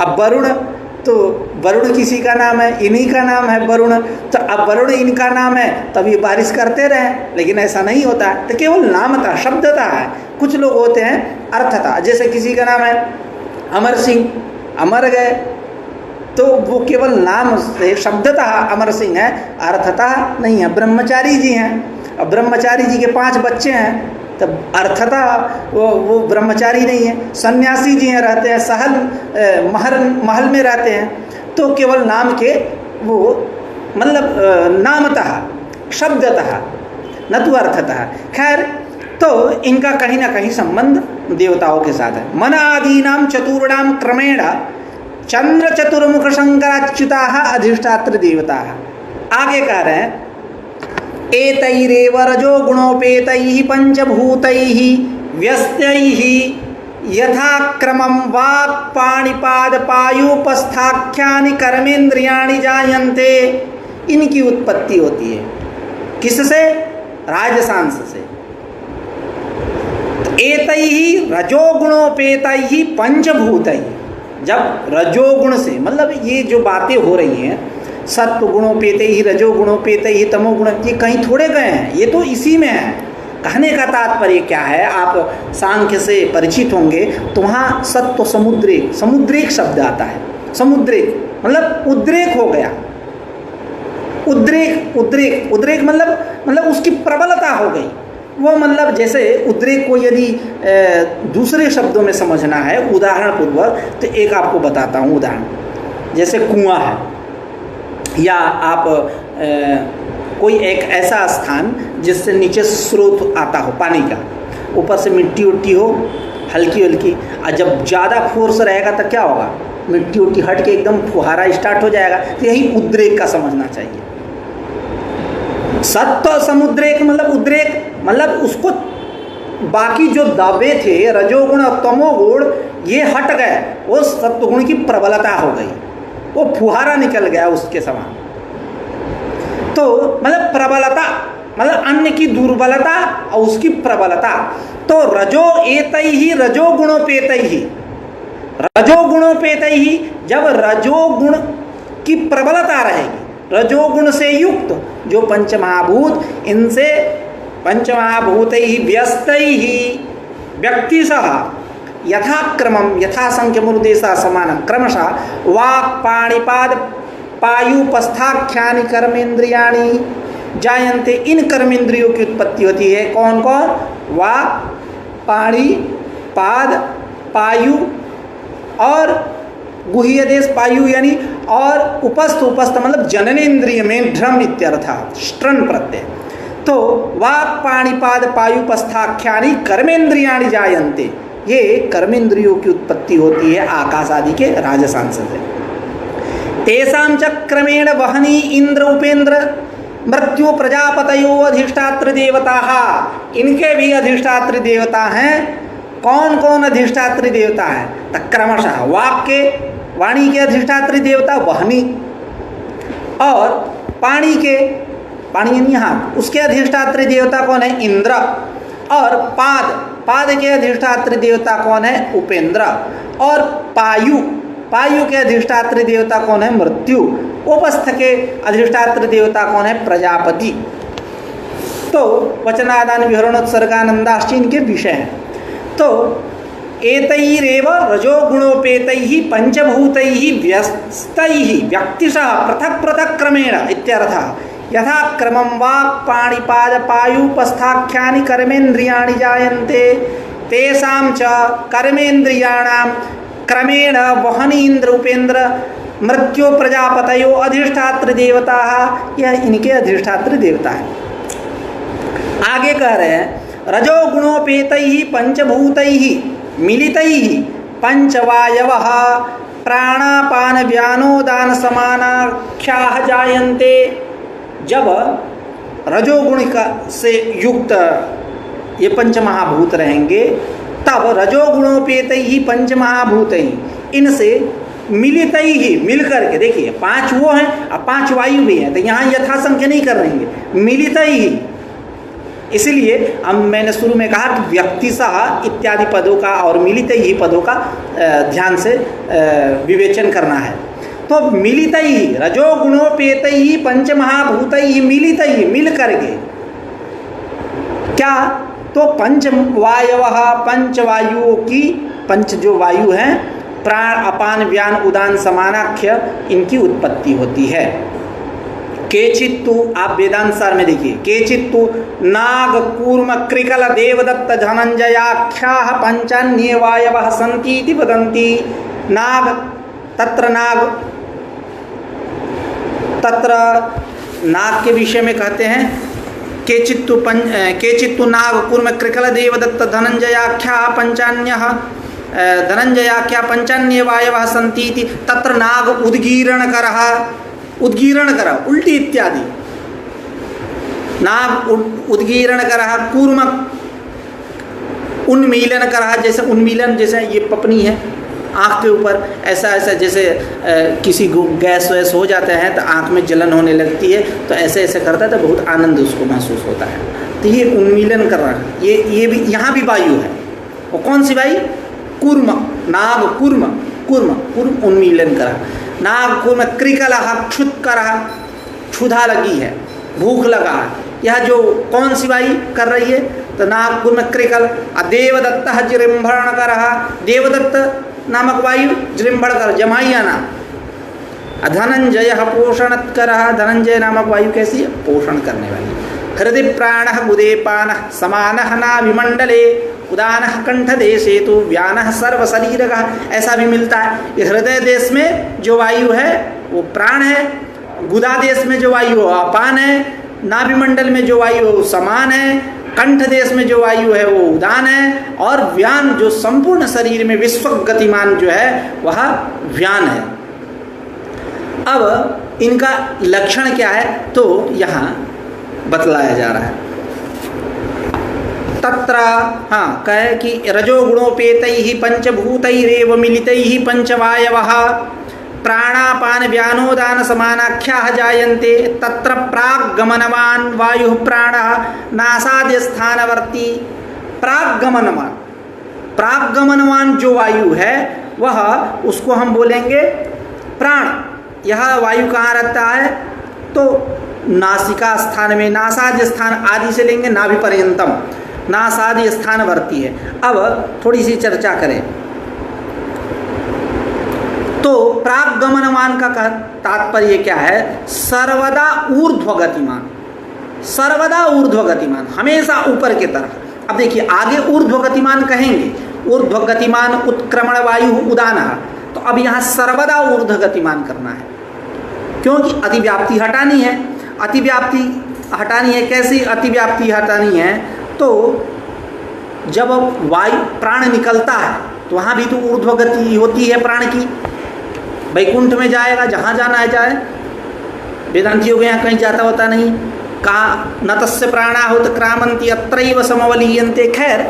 अब वरुण, तो वरुण किसी का नाम है, इन्हीं का नाम है वरुण। तो अब वरुण इनका नाम है तब ये बारिश करते रहे, लेकिन ऐसा नहीं होता है। तो केवल नामता, शब्दता है। कुछ लोग होते हैं अर्थता, जैसे किसी का नाम है अमर सिंह, अमर गए, तो वो केवल नाम से शब्दता अमर सिंह है, अर्थता नहीं है। ब्रह्मचारी जी हैं, अब ब्रह्मचारी जी के 5 बच्चे हैं, तब अर्थता वो ब्रह्मचारी नहीं है। सन्यासी जी हैं, रहते हैं सहल महल में रहते हैं, तो केवल नाम के वो मतलब नामतः, शब्दतः, न तो अर्थतः। खैर, तो इनका कहीं ना कहीं संबंध देवताओं के साथ है। मन आदीनाम चतुर्णाम क्रमेण चंद्र चतुर्मुख शंकराच्युता अधिष्ठात्र देवता। आगे कह रहे हैं एतैरेव रजो गुणोपेतैः पंचभूतैः व्यस्तैः यथाक्रमं वाक् पाणिपाद पायुपस्थाख्यानि कर्मेन्द्रियाणि जायन्ते। इनकी उत्पत्ति होती है किससे? राजसांस से। एतैः रजोगुणोपेतैः पंचभूतैः। जब रजोगुण से, मतलब ये जो बातें हो रही हैं, सत्व गुणोपेते ही, रजो गुणोपेते ही, तमो गुण, ये कहीं थोड़े गए हैं, ये तो इसी में है। कहने का तात्पर्य क्या है? आप सांख्य से परिचित होंगे तो वहाँ सत्व समुद्रेक, समुद्रेक शब्द आता है। समुद्रेक मतलब उद्रेक हो गया, उद्रेक, उद्रेक, उद्रेक मतलब उसकी प्रबलता हो गई। वो मतलब जैसे उद्रेक को यदि दूसरे शब्दों में समझना है उदाहरण पूर्वक, तो एक आपको बताता हूँ उदाहरण। जैसे कुआं है, या आप कोई एक ऐसा स्थान जिससे नीचे स्रोत आता हो पानी का, ऊपर से मिट्टी उट्टी हो हल्की हल्की, और जब ज़्यादा फोर्स रहेगा तो क्या होगा, मिट्टी उट्टी हट के एकदम फुहारा स्टार्ट हो जाएगा। तो यही उद्रेक का समझना चाहिए। सत्व समुद्रेक मतलब उद्रेक मतलब उसको बाकी जो दबे थे रजोगुण और तमोगुण ये हट गए, वो सत्वगुण की प्रबलता हो गई, वो फुहारा निकल गया उसके समान। तो मतलब प्रबलता मतलब अन्य की दुर्बलता और उसकी प्रबलता। तो रजो एतई ही रजोगुणोपेतई ही, रजोगुणोपेतई ही, जब रजोगुण की प्रबलता रहेगी, रजोगुण से युक्त जो पंचमहाभूत, इनसे पंचमहाभूत ही व्यस्तई ही व्यक्तिशः यथाक्रमम यथासंख्य मूर्देशा समान क्रमशः वाक् पाणिपाद पायुपस्थाख्यानि कर्मेंद्रियाणि जायन्ते। इन कर्मेंद्रियों की उत्पत्ति होती है। कौन कौन? वाक्, पाणि, पाद, पायु और गुह्य देश पायु यानी, और उपस्थ, उपस्थ मतलब जननेन्द्रिय में ध्रम इत्यर्थ स्ट्रन प्रत्यय। तो वाक् पाणिपाद पायुपस्थाख्यानि कर्मेंद्रियाणि जायन्ते, ये कर्मेंद्रियों की उत्पत्ति होती है आकाश आदि के राजसांस से। तेषां च क्रमेण वहनी इंद्र उपेंद्र मृत्यु प्रजापतयो अधिष्ठात्र देवताः, इनके भी अधिष्ठात्र देवता हैं। कौन कौन अधिष्ठात्री देवता है? तो क्रमशः वाक् के, वाणी के अधिष्ठात्री देवता वहनी, और पाणी के, पाणी यानी हाथ, उसके अधिष्ठात्री देवता कौन है? इंद्र। और पाद, पाद के अधिष्ठात्री देवता कौन है? उपेंद्र। और पायु, पायु के अधिष्ठात्री देवता कौन है? मृत्यु। उपस्थ के अधिष्ठात्री देवता कौन है? प्रजापति। तो वचनादान विहरणोत्सर्गानंदाश्च इनके विषय हैं। तो एतैरेव रजोगुणोपेतैः पंचभूतैः व्यस्तैः व्यक्तिशः पृथक् पृथक् क्रमेण इत्यर्थः। यथा क्रमं वाक् पाणिपाद पायुपस्थाख्यानि कर्मेन्द्रियाणि जायन्ते, तेषां च कर्मेन्द्रियाणां क्रमेण वहनीन्द्र उपेन्द्र मृत्यु प्रजापतयो अधिष्ठात्र देवताः, यह इनके अधिष्ठात्र देवता है। आगे कह रहे हैं रजोगुणोपेतैः पंचभूतैः मिलितैः पंचवायवः प्राणापान व्यानोदान समानाख्याः जायन्ते। जब रजोगुण का से युक्त ये पंचमहाभूत रहेंगे, तब रजोगुणोपेतैः पंचमहाभूतैः, इनसे मिलितैः ही मिल करके, देखिए 5 वो हैं और 5 वायु भी हैं, तो यहाँ यथासंख्य नहीं कर रहेंगे, मिलितैः ही। इसलिए अब मैंने शुरू में कहा कि व्यक्तिशः इत्यादि पदों का और मिलितैः ही पदों का ध्यान से विवेचन करना है। तो मिलितैः रजोगुणोपेतैः पंचमहाभूतैः मिलितैः मिल करके क्या, तो पंचवायवः पंचवायुओं की, पंच जो वायु हैं, प्राण अपान व्यान उदान समानाख्य, इनकी उत्पत्ति होती है। केचित्तु, आप वेदांत सार में देखिए, केचित्तु नाग कूर्म कृकल देवदत्त धनंजयाख्याः पंचान्ये वायवः सन्ति इति वदन्ति। नाग, तत्र नाग, तत्र नाग के विषय में कहते हैं केचित्तु नाग कूर्म कृकल देवदत्त धनंजयाख्याः पंचान्यः धनंजयाख्या पंचान्ये वायवः सन्ति इति। तत्र नाग उद्गीरणकरः, उद्गीरणकरः उल्टी इत्यादि, नाग उद्गीरणकरः, कूर्म उन्मीलनकरः, जैसे उन्मीलन, जैसे ये पपनी है आँख के ऊपर, ऐसा ऐसा जैसे किसी गैस वैस हो जाता है तो आँख में जलन होने लगती है, तो ऐसे ऐसे करता है तो बहुत आनंद उसको महसूस होता है। तो ये उन्मीलन कर रहा है, ये भी यहाँ भी वायु है। वो कौन सी वायु? कूर्म, नाग कूर्म, कूर्म कूर्म उन्मीलन करा। नाग कूर्म कृकलः क्षुत्करः, क्षुधा लगी है, भूख लगा है, यह जो कौन सी वायु कर रही है? तो नाग कूर्म कृकल। देवदत्तः जृंभणकरः, देवदत्त नामक वायु जृंभण कर, जमाइयाना। धनंजयः पोषणत्करः, धनंजय नामक वायु कैसी है? पोषण करने वाली। हृदय प्राणः उदेपानः समानः नाभिमंडले उदानः कंठदेशे तो व्यानः सर्वशरीरकः, ऐसा भी मिलता है। ये हृदय देश में जो वायु है वो प्राण है, गुदा देश में जो वायु है अपान है, नाभिमंडल में जो वायु है वो समान है, कंठ देश में जो वायु है वो उदान है, और व्यान जो संपूर्ण शरीर में विश्व गतिमान जो है वह व्यान है। अब इनका लक्षण क्या है तो यहाँ बतलाया जा रहा है। तत्र कहे कि रजोगुणोपेतैः पंचभूतैरेव मिलितैः पंचवायवः प्राणापान व्यानोदान समानाख्याः जायन्ते तत्र प्राग्गमनवान् वायुः प्राणः नासाद्यस्थानवर्ती। प्राग्गमनवान जो वायु है वह, उसको हम बोलेंगे प्राण। यह वायु कहाँ रहता है तो नासिका स्थान में, नासाद्य स्थान आदि से लेंगे नाभि पर्यंतम, नासादि स्थानवर्ती है। अब थोड़ी सी चर्चा करें तो प्राग्गमनवान का तात्पर्य क्या है? सर्वदा ऊर्ध्वगतिमान, सर्वदा ऊर्ध्वगतिमान, हमेशा ऊपर की तरफ। अब देखिए आगे ऊर्ध्वगतिमान कहेंगे, ऊर्ध्वगतिमान उत्क्रमण वायु उदान, तो अब यहाँ सर्वदा ऊर्ध्वगतिमान करना है क्योंकि अतिव्याप्ति हटानी है। अतिव्याप्ति हटानी है, कैसी अतिव्याप्ति हटानी है तो जब वायु प्राण निकलता है तो वहाँ भी तो ऊर्ध्वगति होती है प्राण की। वैकुंठ में जाएगा, जहाँ जाना है जाए, वेदांतियों के यहाँ कहीं जाता होता नहीं। कहाँ न तस्य प्राणा होत क्रामंती अत्रैव समवलीयन्ते। खैर,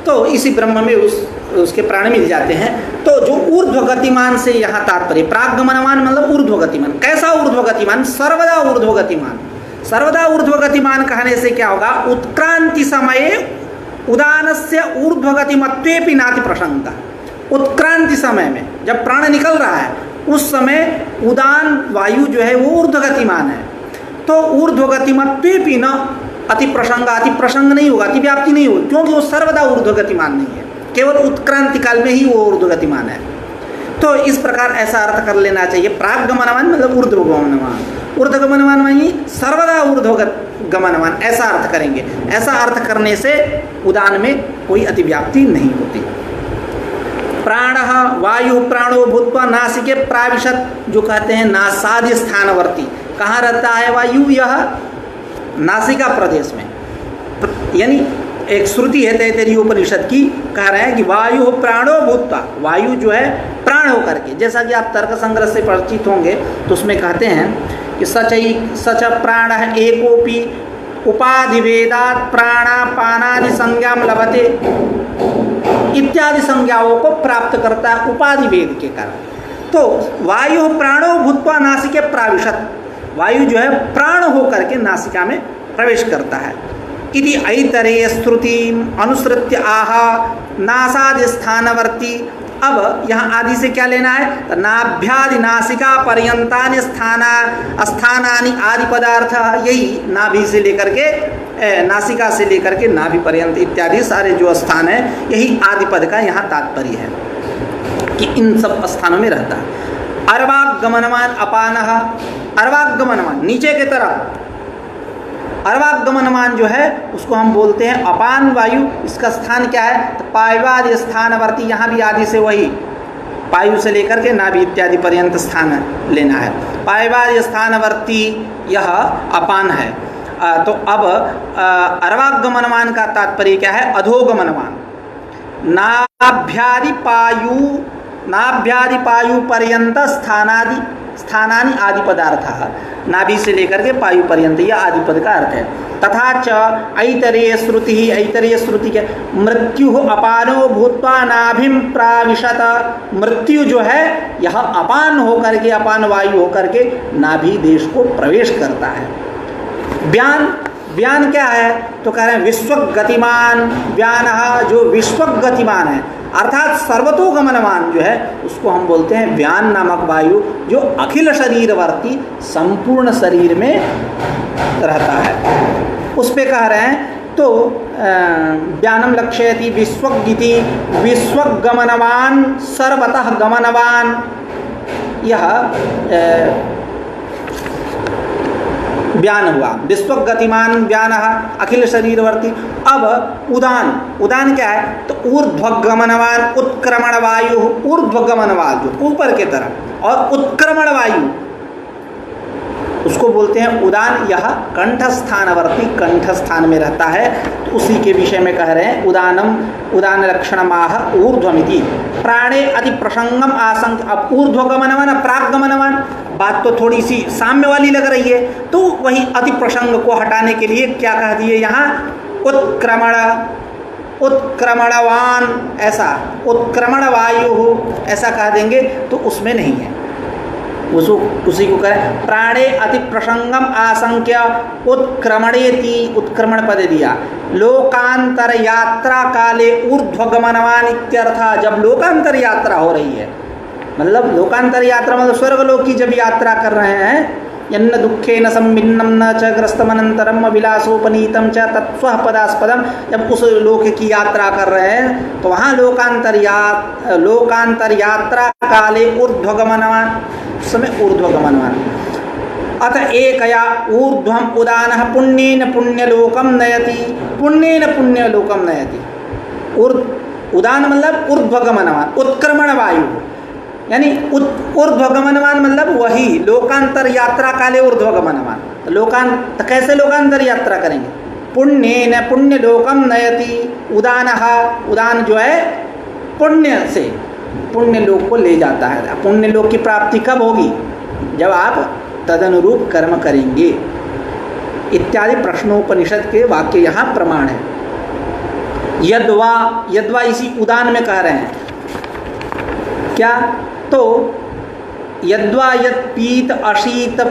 तो इसी ब्रह्म में उसके प्राण मिल जाते हैं। तो जो ऊर्ध्वगतिमान से यहाँ तात्पर्य, प्राग्गमनवान मतलब ऊर्ध्वगतिमान। कैसा ऊर्ध्वगतिमान? सर्वदा ऊर्ध्वगतिमान। सर्वदा ऊर्ध्वगतिमान कहने से क्या होगा? उत्क्रांति समये उदानस्य ऊर्ध्वगतिमत्वेपि नाति प्रसंगता। उत्क्रांति समय में जब प्राण निकल रहा है उस समय उदान वायु जो है वो ऊर्ध्वगतिमान है, तो ऊर्ध्वगतिमत्वेपि न अति प्रसंग, अति प्रसंग नहीं होगा, अति व्याप्ति नहीं होगी क्योंकि वो सर्वदा ऊर्ध्वगतिमान नहीं है, केवल उत्क्रांति काल में ही वो ऊर्ध्वगतिमान है। तो इस प्रकार ऐसा अर्थ कर लेना चाहिए। प्राग्गमनवान मतलब ऊर्ध्वगमनवान, ऊर्ध्वगमनवान वही सर्वदा ऊर्ध्वगमनवान, ऐसा अर्थ करेंगे। ऐसा अर्थ करने से उदान में कोई अतिव्याप्ति नहीं होती। प्राणः वायु प्राणो भूत्वा नासिके प्राविशत, जो कहते हैं नासाद्य स्थानवर्ती। कहाँ रहता है वायु? यह नासिका प्रदेश में। यानी एक श्रुति है तैत्तिरीय उपनिषद की, कह रहे हैं कि वायु प्राणो भूत्वा, वायु जो है प्राण होकर के, जैसा कि आप तर्क संग्रह से परिचित होंगे तो उसमें कहते हैं कि सच प्राण एकोपि उपाधिभेदात् प्राणापानादि संज्ञाम लभते इत्यादि संज्ञाओं को प्राप्त करता है उपाधि भेद के कारण। तो वायु प्राणो भूत्वा नासिके प्राविशत, वायु जो है प्राण होकर के नासिका में प्रवेश करता है। इति ऐतरेय श्रुति अनुसृत्य आह नासादि स्थानवर्ती। अब यहाँ आदि से क्या लेना है? तो नाभ्यादि नासिका पर्यंतानि स्थानानि आदि पदार्थ, यही नाभि से लेकर के नासिका से लेकर के नाभि पर्यंत इत्यादि सारे जो स्थान है, यही आदि पद का यहाँ तात्पर्य है कि इन सब स्थानों में रहता है। अर्वागमनवान अपानः, अर्वागमनवान नीचे की तरफ, अर्वागमनवान जो है उसको हम बोलते हैं अपान वायु। इसका स्थान क्या है? तो पायुवादि स्थानवर्ती, यहाँ भी आदि से वही पायु से लेकर के नाभि इत्यादि पर्यंत स्थान लेना है। पायुवादि स्थानवर्ती यह अपान है। तो अब अर्वागमनवान का तात्पर्य क्या है? अधोगमनवान। नाभ्यादि पायु पर्यंत स्थानानि आदि पदार्थ, नाभि से लेकर के पायु पर्यंत, यह आदि पद का अर्थ है। तथा च ऐतरेय श्रुति, ऐतरेय श्रुति के मृत्यु अपानो भूत्वा नाभिम प्राविशत। मृत्यु जो है यह अपान होकर के, अपान वायु होकर के नाभि देश को प्रवेश करता है। व्यान क्या है? तो कह रहे हैं विश्वगतिमान व्यानः, जो विश्वगतिमान है अर्थात सर्वतोगमनवान जो है उसको हम बोलते हैं व्यान नामक वायु, जो अखिल शरीरवर्ती संपूर्ण शरीर में रहता है। उस पे कह रहे हैं तो व्यानम लक्ष्यति विश्वगिति, विश्वगमनवान सर्वतः गमनवान, यह व्यान हुआ। विश्वगतिमान व्यानः अखिल शरीरवर्ती। अब उदान क्या है? तो ऊर्ध्वगमनवान उत्क्रमण वायु, ऊर्ध्वगमन वायु ऊपर के तरफ, और उत्क्रमण वायु उसको बोलते हैं उदान। यह कंठस्थानवर्ती, कंठ स्थान में रहता है, तो उसी के विषय में कह रहे हैं उदानम उदान लक्षणमाह ऊर्ध्वमिति प्राणे अति प्रसंगम आसंग। अब ऊर्ध्वगमनवान प्रागमनवान बात तो थोड़ी सी साम्य वाली लग रही है, तो वही अति प्रसंग को हटाने के लिए क्या कह दिए यहाँ, उत्क्रमण उत्क्रमणवान, ऐसा उत्क्रमण वायु ऐसा कह देंगे तो उसमें नहीं है, उसी को करें प्राणे अति प्रसंगम आसंख्य उत्क्रमणेति, उत्क्रमण पद दिया। लोकांतर यात्रा काले ऊर्ध्वगमनवान इत्यर्थ। जब लोकांतर यात्रा हो रही है, मतलब लोकांतर यात्रा मतलब स्वर्गलोक की जब यात्रा कर रहे हैं, यन्न दुखेन संभिन्नम न च ग्रस्तमनंतरम अभिलाषोपनीतम च तत्स्वः पदास्पदम, जब उस लोक की यात्रा कर रहे हैं तो वहाँ लोकांतर यात्रा काले ऊर्ध्वगमनवान, उस समय ऊर्ध्वगमनवान। अत एकया ऊर्ध्वम उदानः पुण्येन पुण्यलोकम नयति, पुण्येन पुण्यलोकम नयति। उदान मतलब ऊर्ध्वगमनवान, उत्क्रमण वायु, यानी ऊर्ध्वगमनवान मतलब वही लोकांतर यात्रा काले ऊर्ध्वगमनवान। तो कैसे लोकांतर यात्रा करेंगे, पुण्येन पुण्यलोकम नयति। उदानः, उदान जो है पुण्य से पुण्य लोक को ले जाता है। पुण्य लोक की प्राप्ति कब होगी, जब आप तदनुरूप कर्म करेंगे, इत्यादि प्रश्नोपनिषद के वाक्य यहाँ प्रमाण है। यद्वा, यद्वा इसी उदान में कह रहे हैं क्या, तो यद्वा यत्पीत अशीत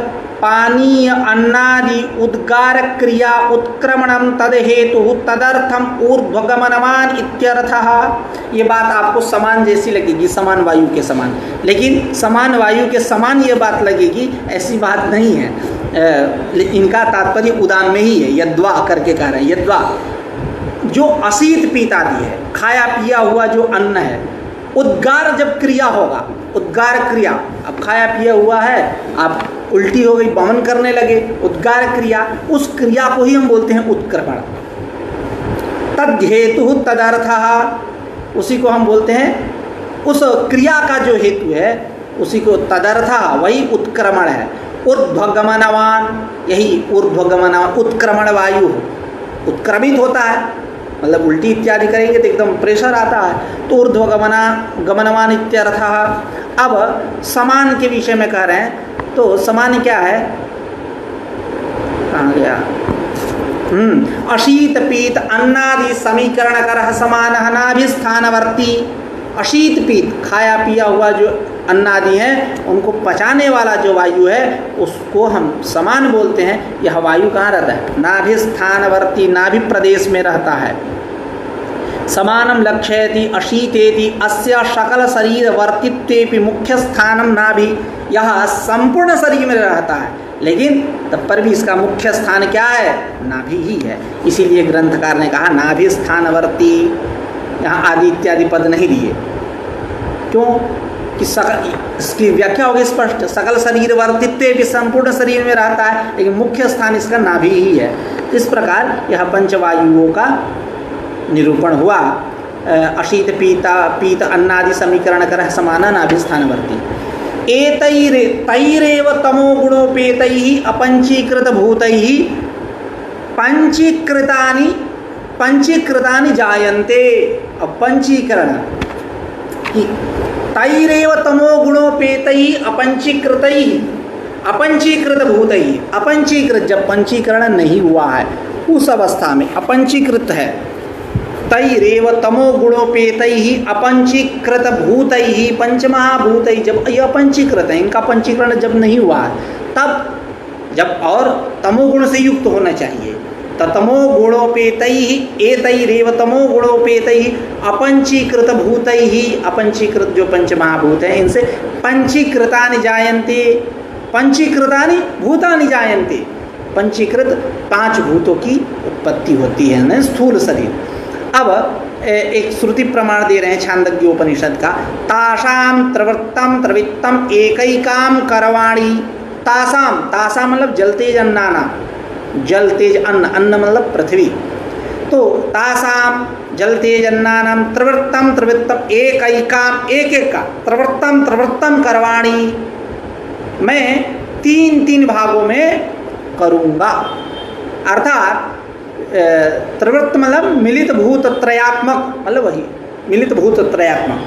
पानीय अन्नादि उद्गार क्रिया उत्क्रमणम तद हेतु तदर्थम ऊर्ध्वगमनवान इत्यर्थः। ये बात आपको समान जैसी लगेगी, समान वायु के समान, लेकिन समान वायु के समान ये बात लगेगी, ऐसी बात नहीं है। इनका तात्पर्य उदान में ही है, यद्वा करके कह रहे हैं। यद्वा जो अशीत पीत आदि है, खाया पिया हुआ जो अन्न है, उद्गार जब क्रिया होगा, उद्गार क्रिया, अब खाया पिया हुआ है, आप उल्टी हो गई, वमन करने लगे, उद्गार क्रिया, उस क्रिया को ही हम बोलते हैं उत्क्रमण। तद हेतु तदर्थः, उसी को हम बोलते हैं, उस क्रिया का जो हेतु है उसी को तदर्थः, वही उत्क्रमण है। ऊर्ध्वगमनवान, यही ऊर्ध्वगमनवान, उत्क्रमण वायु उत्क्रमित होता है, मतलब उल्टी इत्यादि करेंगे तो एकदम प्रेशर आता है, तो ऊर्ध्वगमनवान इत्यर्थः। अब समान के विषय में कह रहे हैं, तो समान क्या है, कहाँ गया, अशीत पीत अन्नादि समीकरण करः समानः नाभिस्थानवर्ती। अशीत पीत खाया पिया हुआ जो अन्नादि हैं, उनको पचाने वाला जो वायु है उसको हम समान बोलते हैं। यह वायु कहाँ रहता है, नाभिस्थानवर्ती, नाभि प्रदेश में रहता है। समानम लक्ष्यति अशीतेति अस्य सकल शरीर वर्तित्वेपि मुख्य स्थानम नाभि। यह संपूर्ण शरीर में रहता है, लेकिन तब पर भी इसका मुख्य स्थान क्या है, नाभि ही है। इसीलिए ग्रंथकार ने कहा नाभि स्थानवर्ती, यहाँ आदि इत्यादि पद नहीं दिए। क्यों कि इसकी व्याख्या होगी स्पष्ट, सकल शरीर वर्तित्व भी संपूर्ण शरीर में रहता है, लेकिन मुख्य स्थान इसका नाभि ही है। इस प्रकार यह पंचवायुओं का निरूपण हुआ। अशीत पीत अन्नादि समीकरण करः समाना नाभिस्थानवर्ती। तैरेव तमो गुणोपेतैः अपंचीकृत भूतैः पंचीकृतानि जायन्ते। अब पंचीकरण, तैरेव तमो गुणोपेतैः अपंचीकृतैः, अपंचीकृत भूतैः, अपंचीकृत, जब पंचीकरण नहीं हुआ है उस अवस्था में अपंचीकृत है। तैरेव तमो गुणोपेतैः अपंचीकृत भूतैः पंचमहाभूतैः, जब ये अपंचीकृत है, इनका पंचीकरण जब नहीं हुआ है, तब जब और तमोगुण से युक्त होना चाहिए, तमो गुणोपेतैः एतैरेव तमो गुणोपेतैः अपंचीकृत भूतैः, अपंचीकृत जो पंचमहाभूत हैं इनसे पंचीकृतानि जायन्ते, पंचीकृतानि भूतानि जायन्ते। पंचीकृत पांच भूतों की उत्पत्ति होती है ना, स्थूल शरीर। अब एक श्रुति प्रमाण दे रहे हैं छांदोग्योपनिषद का, तासाम त्रिवृत्तम त्रिवित्तम एकैकाम करवाणी। तासाम, तासा मतलब जल तेज अन्नाना, जल तेज अन्न, अन्न मतलब पृथ्वी, तो तासाम जल तेज अन्नानाम त्रिवृत्तम त्रिवित्तम एकैकाम, एक एक का, त्रिवृत्तम त्रिवृत्तम करवाणी, मैं तीन तीन भागों में करूँगा। अर्थात त्रिवृत्त मतलब मिलित भूत त्रयात्मक, मतलब वही मिलित भूत त्रयात्मक।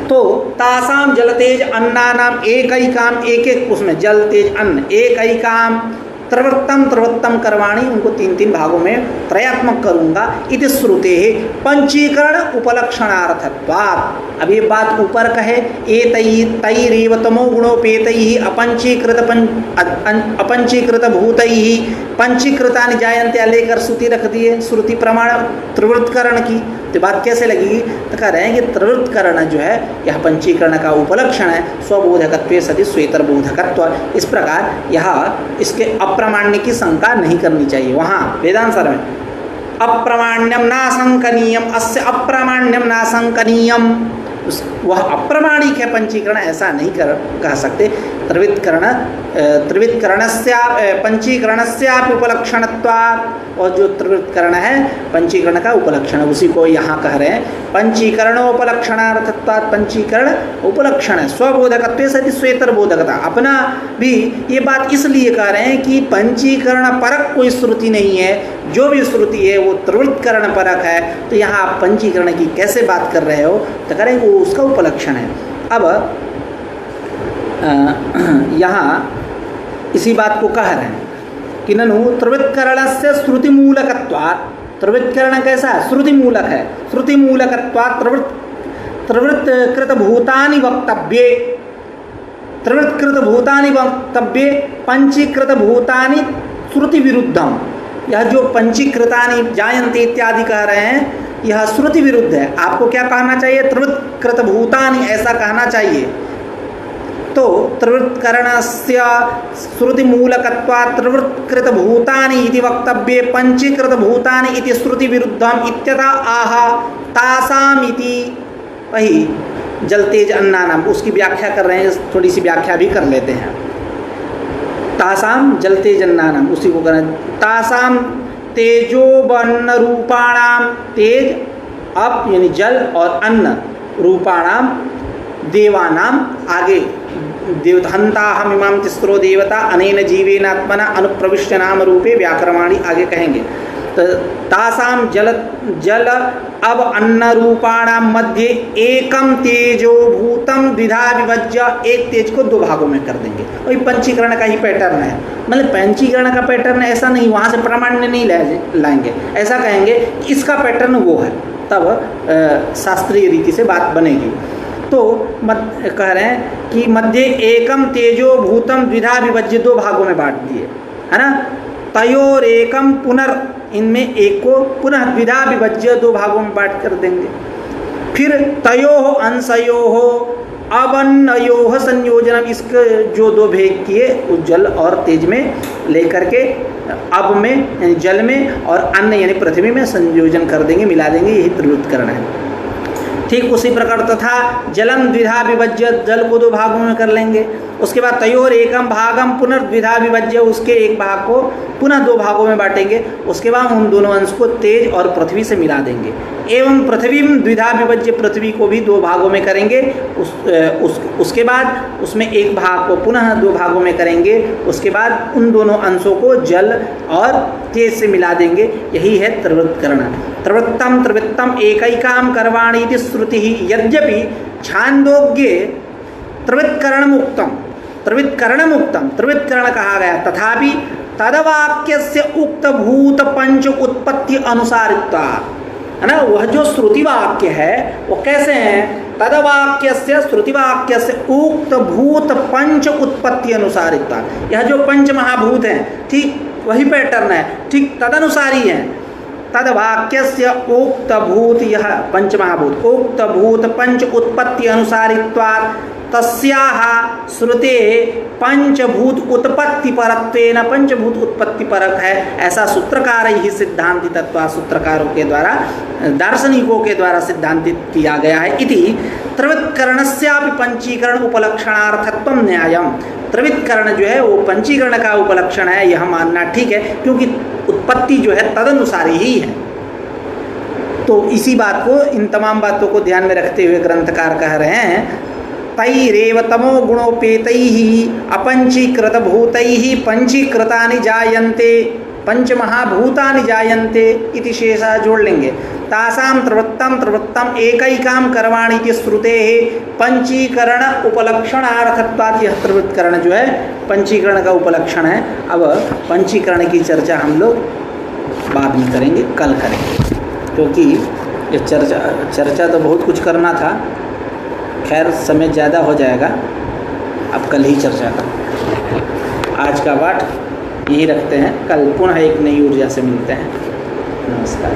तो तासाम जल तेज अन्नानाम एकैकाम, एक एक उसमें जल तेज अन्न, एकैकाम त्रिवृत्तम त्रिवृत्तम कर्वाणी, उनको तीन तीन भागों में त्रयात्मक करूंगा। इति श्रुते पंचीकरण उपलक्षणार्थत्वात्। अब ये बात ऊपर कहे एतैः तैरेव तमो गुणोपेतैः अपंचीकृत भूतैः पंचीकृतानि जायन्ते लेकर श्रुति रख दिए, श्रुति प्रमाण त्रिवृत्तकरण की। तो बात कैसे लगेगी? तो कह रहे हैं कि त्रिवृत्तकरण जो है यह पंचीकरण का उपलक्षण है, स्वबोधकत्वे सति स्वेतर बोधकत्व। इस प्रकार यह इसके अप्रामाण्य की शंका नहीं करनी चाहिए। वहाँ वेदांतर में अप्रामाण्यम नाशंकनीयम, अस्य अप्रामाण्यम नाशंकनीयम, वह अप्रामाणिक है पंचीकरण, ऐसा नहीं कह सकते। त्रिवृत्तकरणस्य पंचीकरणस्यापि उपलक्षणत्वात्, और जो त्रिवृत्तकरण है पंचीकरण का उपलक्षण, उसी को यहाँ कह रहे हैं पंचीकरणोपलक्षणार्थत्वात्। पंचीकरण उपलक्षण है, स्वबोधकत्वे सति स्वेतर बोधकता। अपना भी ये बात इसलिए कह रहे हैं कि पंचीकरण परक कोई श्रुति नहीं है, जो भी श्रुति है वो त्रिवृत्तकरण परक है। तो यहाँ आप पंचीकरण की कैसे बात कर रहे हो? तो कह रहे हैं वो उसका उपलक्षण है। अब यहाँ इसी बात को कह रहे हैं कि ननु त्रिवृत्तकरणस्य श्रुतिमूलकत्वात्। त्रिवृत्तकरण कैसा है? श्रुतिमूलक है। श्रुतिमूलकत्वात् त्रिवृत्तकृत भूतानि वक्तव्ये, त्रिवृत्तकृत भूतानि वक्तव्ये पंचीकृत भूतानि श्रुति विरुद्धम। यह जो पंचीकृतानि जायन्ते इत्यादि कह रहे हैं यह श्रुति विरुद्ध है। आपको क्या कहना चाहिए? त्रिवृत्तकृत भूतानि, ऐसा कहना चाहिए। तो त्रिवृत्तकरणस्य श्रुतिमूलकत्वात् त्रिवृत्तकृत भूतानि इति वक्तव्ये पंचीकृत भूतानि इति श्रुति विरुद्धम इत्यतः आह तासाम इति। वही जल तेज अन्नानाम, उसकी व्याख्या कर रहे हैं, थोड़ी सी व्याख्या भी कर लेते हैं। तासाम जल तेज अन्नानाम, उसी को करें तासाम तेजो वर्ण रूपाणाम, तेज अप यानी जल और अन्न, रूपाणाम देवानाम, आगे देवहंता हम इमाम तिस्रो देवता अनेन जीवेन आत्मना अनुप्रविष्ट नाम रूपे व्याकरमाणी, आगे कहेंगे। तो तासाम जल अब अन्न रूपाणाम मध्य एकम तेजो भूतम द्विधा विभज्य, एक तेज को दो भागों में कर देंगे। वही पंचीकरण का ही पैटर्न है। मतलब पंचीकरण का पैटर्न ऐसा नहीं, वहाँ से प्रामाण्य नहीं लाएंगे, ऐसा कहेंगे कि इसका पैटर्न वो है, तब शास्त्रीय रीति से बात बनेगी। तो कह रहे हैं कि मध्य एकम तेजो भूतम द्विधा विभज्य, दो भागों में बांट दिए, है ना। तयोर एकम पुनर्, इनमें एक को पुनः द्विधा विभज्य, दो भागों में बांट कर देंगे। फिर तयोः अंशयोः अवन्नयोः संयोजनम, इसके जो दो भेद किए उस जल और तेज में लेकर के अब में यानी जल में और अन्न यानी पृथ्वी में संयोजन कर देंगे, मिला देंगे, यही त्रिवृत्तकरण है। ठीक उसी प्रकार तथा जलम द्विधा विभज्य, जल को दो भागों में कर लेंगे। उसके बाद तयोर एकम भागम पुनर्द्विधा विभज्य, उसके एक भाग को पुनः दो भागों में बांटेंगे। उसके बाद उन दोनों अंश को तेज और पृथ्वी से मिला देंगे। एवं पृथ्वी द्विधा विभज्य, पृथ्वी को भी दो भागों में करेंगे। उसके बाद उसमें एक भाग को पुनः दो भागों में करेंगे। उसके बाद उन दोनों अंशों को जल और तेज से मिला देंगे। यही है त्रिवृत्तकरण। त्रिवृत्तम त्रिवृत्तम एकैकाम कर्वाणि इति श्रुति यद्यपि छांदोग्ये त्रिवृत्तकरणम उक्तम, त्रिवृत्तकरणम उक्तम, त्रिवृत्तकरण कहा गया, तथापि तदवाक्यस्य उक्त भूत पंच उत्पत्ति अनुसारित्वा, है ना। वह जो श्रुति वाक्य है वो कैसे है? तदवाक्यस्य श्रुतिवाक्यस्य उक्त भूत पंच उत्पत्ति अनुसारित्वा, यह जो पंच महाभूत हैं ठीक वही पैटर्न है, ठीक तदनुसारी है। तदवाक्यस्य उक्त भूत, यह पंच महाभूत, उक्त भूत पंच उत्पत्ति अनुसारित्वात् तस्याः श्रुते पंचभूत उत्पत्ति परत्वेन, पंचभूत उत्पत्ति परक है, ऐसा सूत्रकार ही सिद्धांति तत्व, सूत्रकारों के द्वारा, दार्शनिकों के द्वारा सिद्धांतित किया गया है। इति त्रिवृत्तकरणस्यापि पंचीकरण उपलक्षणार्थत्वं न्यायम्, त्रिवृत्तकरण जो है वो पंचीकरण का उपलक्षण है, यह मानना ठीक है, क्योंकि उत्पत्ति जो है तदनुसारी ही है। तो इसी बात को, इन तमाम बातों को ध्यान में रखते हुए ग्रंथकार कह रहे हैं तैरेव तमो गुणोपेतैः अपंचीकृत भूतैः पंचीकृतानि जायन्ते, पंच महाभूतानि जायन्ते इति शेषः जोड़ लेंगे। तासां त्रिवृत्तम एकैकाम कर्वाणि इति श्रुतेः पंचीकरण उपलक्षणार्थत्वात्, यह त्रिवृत्तकरण जो है पंचीकरण का उपलक्षण है। अब पंचीकरण की चर्चा हम लोग बाद में करेंगे, कल करेंगे, क्योंकि ये चर्चा तो बहुत कुछ करना था, खैर समय ज़्यादा हो जाएगा, अब कल ही चर्चा करें। आज का पाठ यही रखते हैं, कल पुनः एक नई ऊर्जा से मिलते हैं। नमस्कार।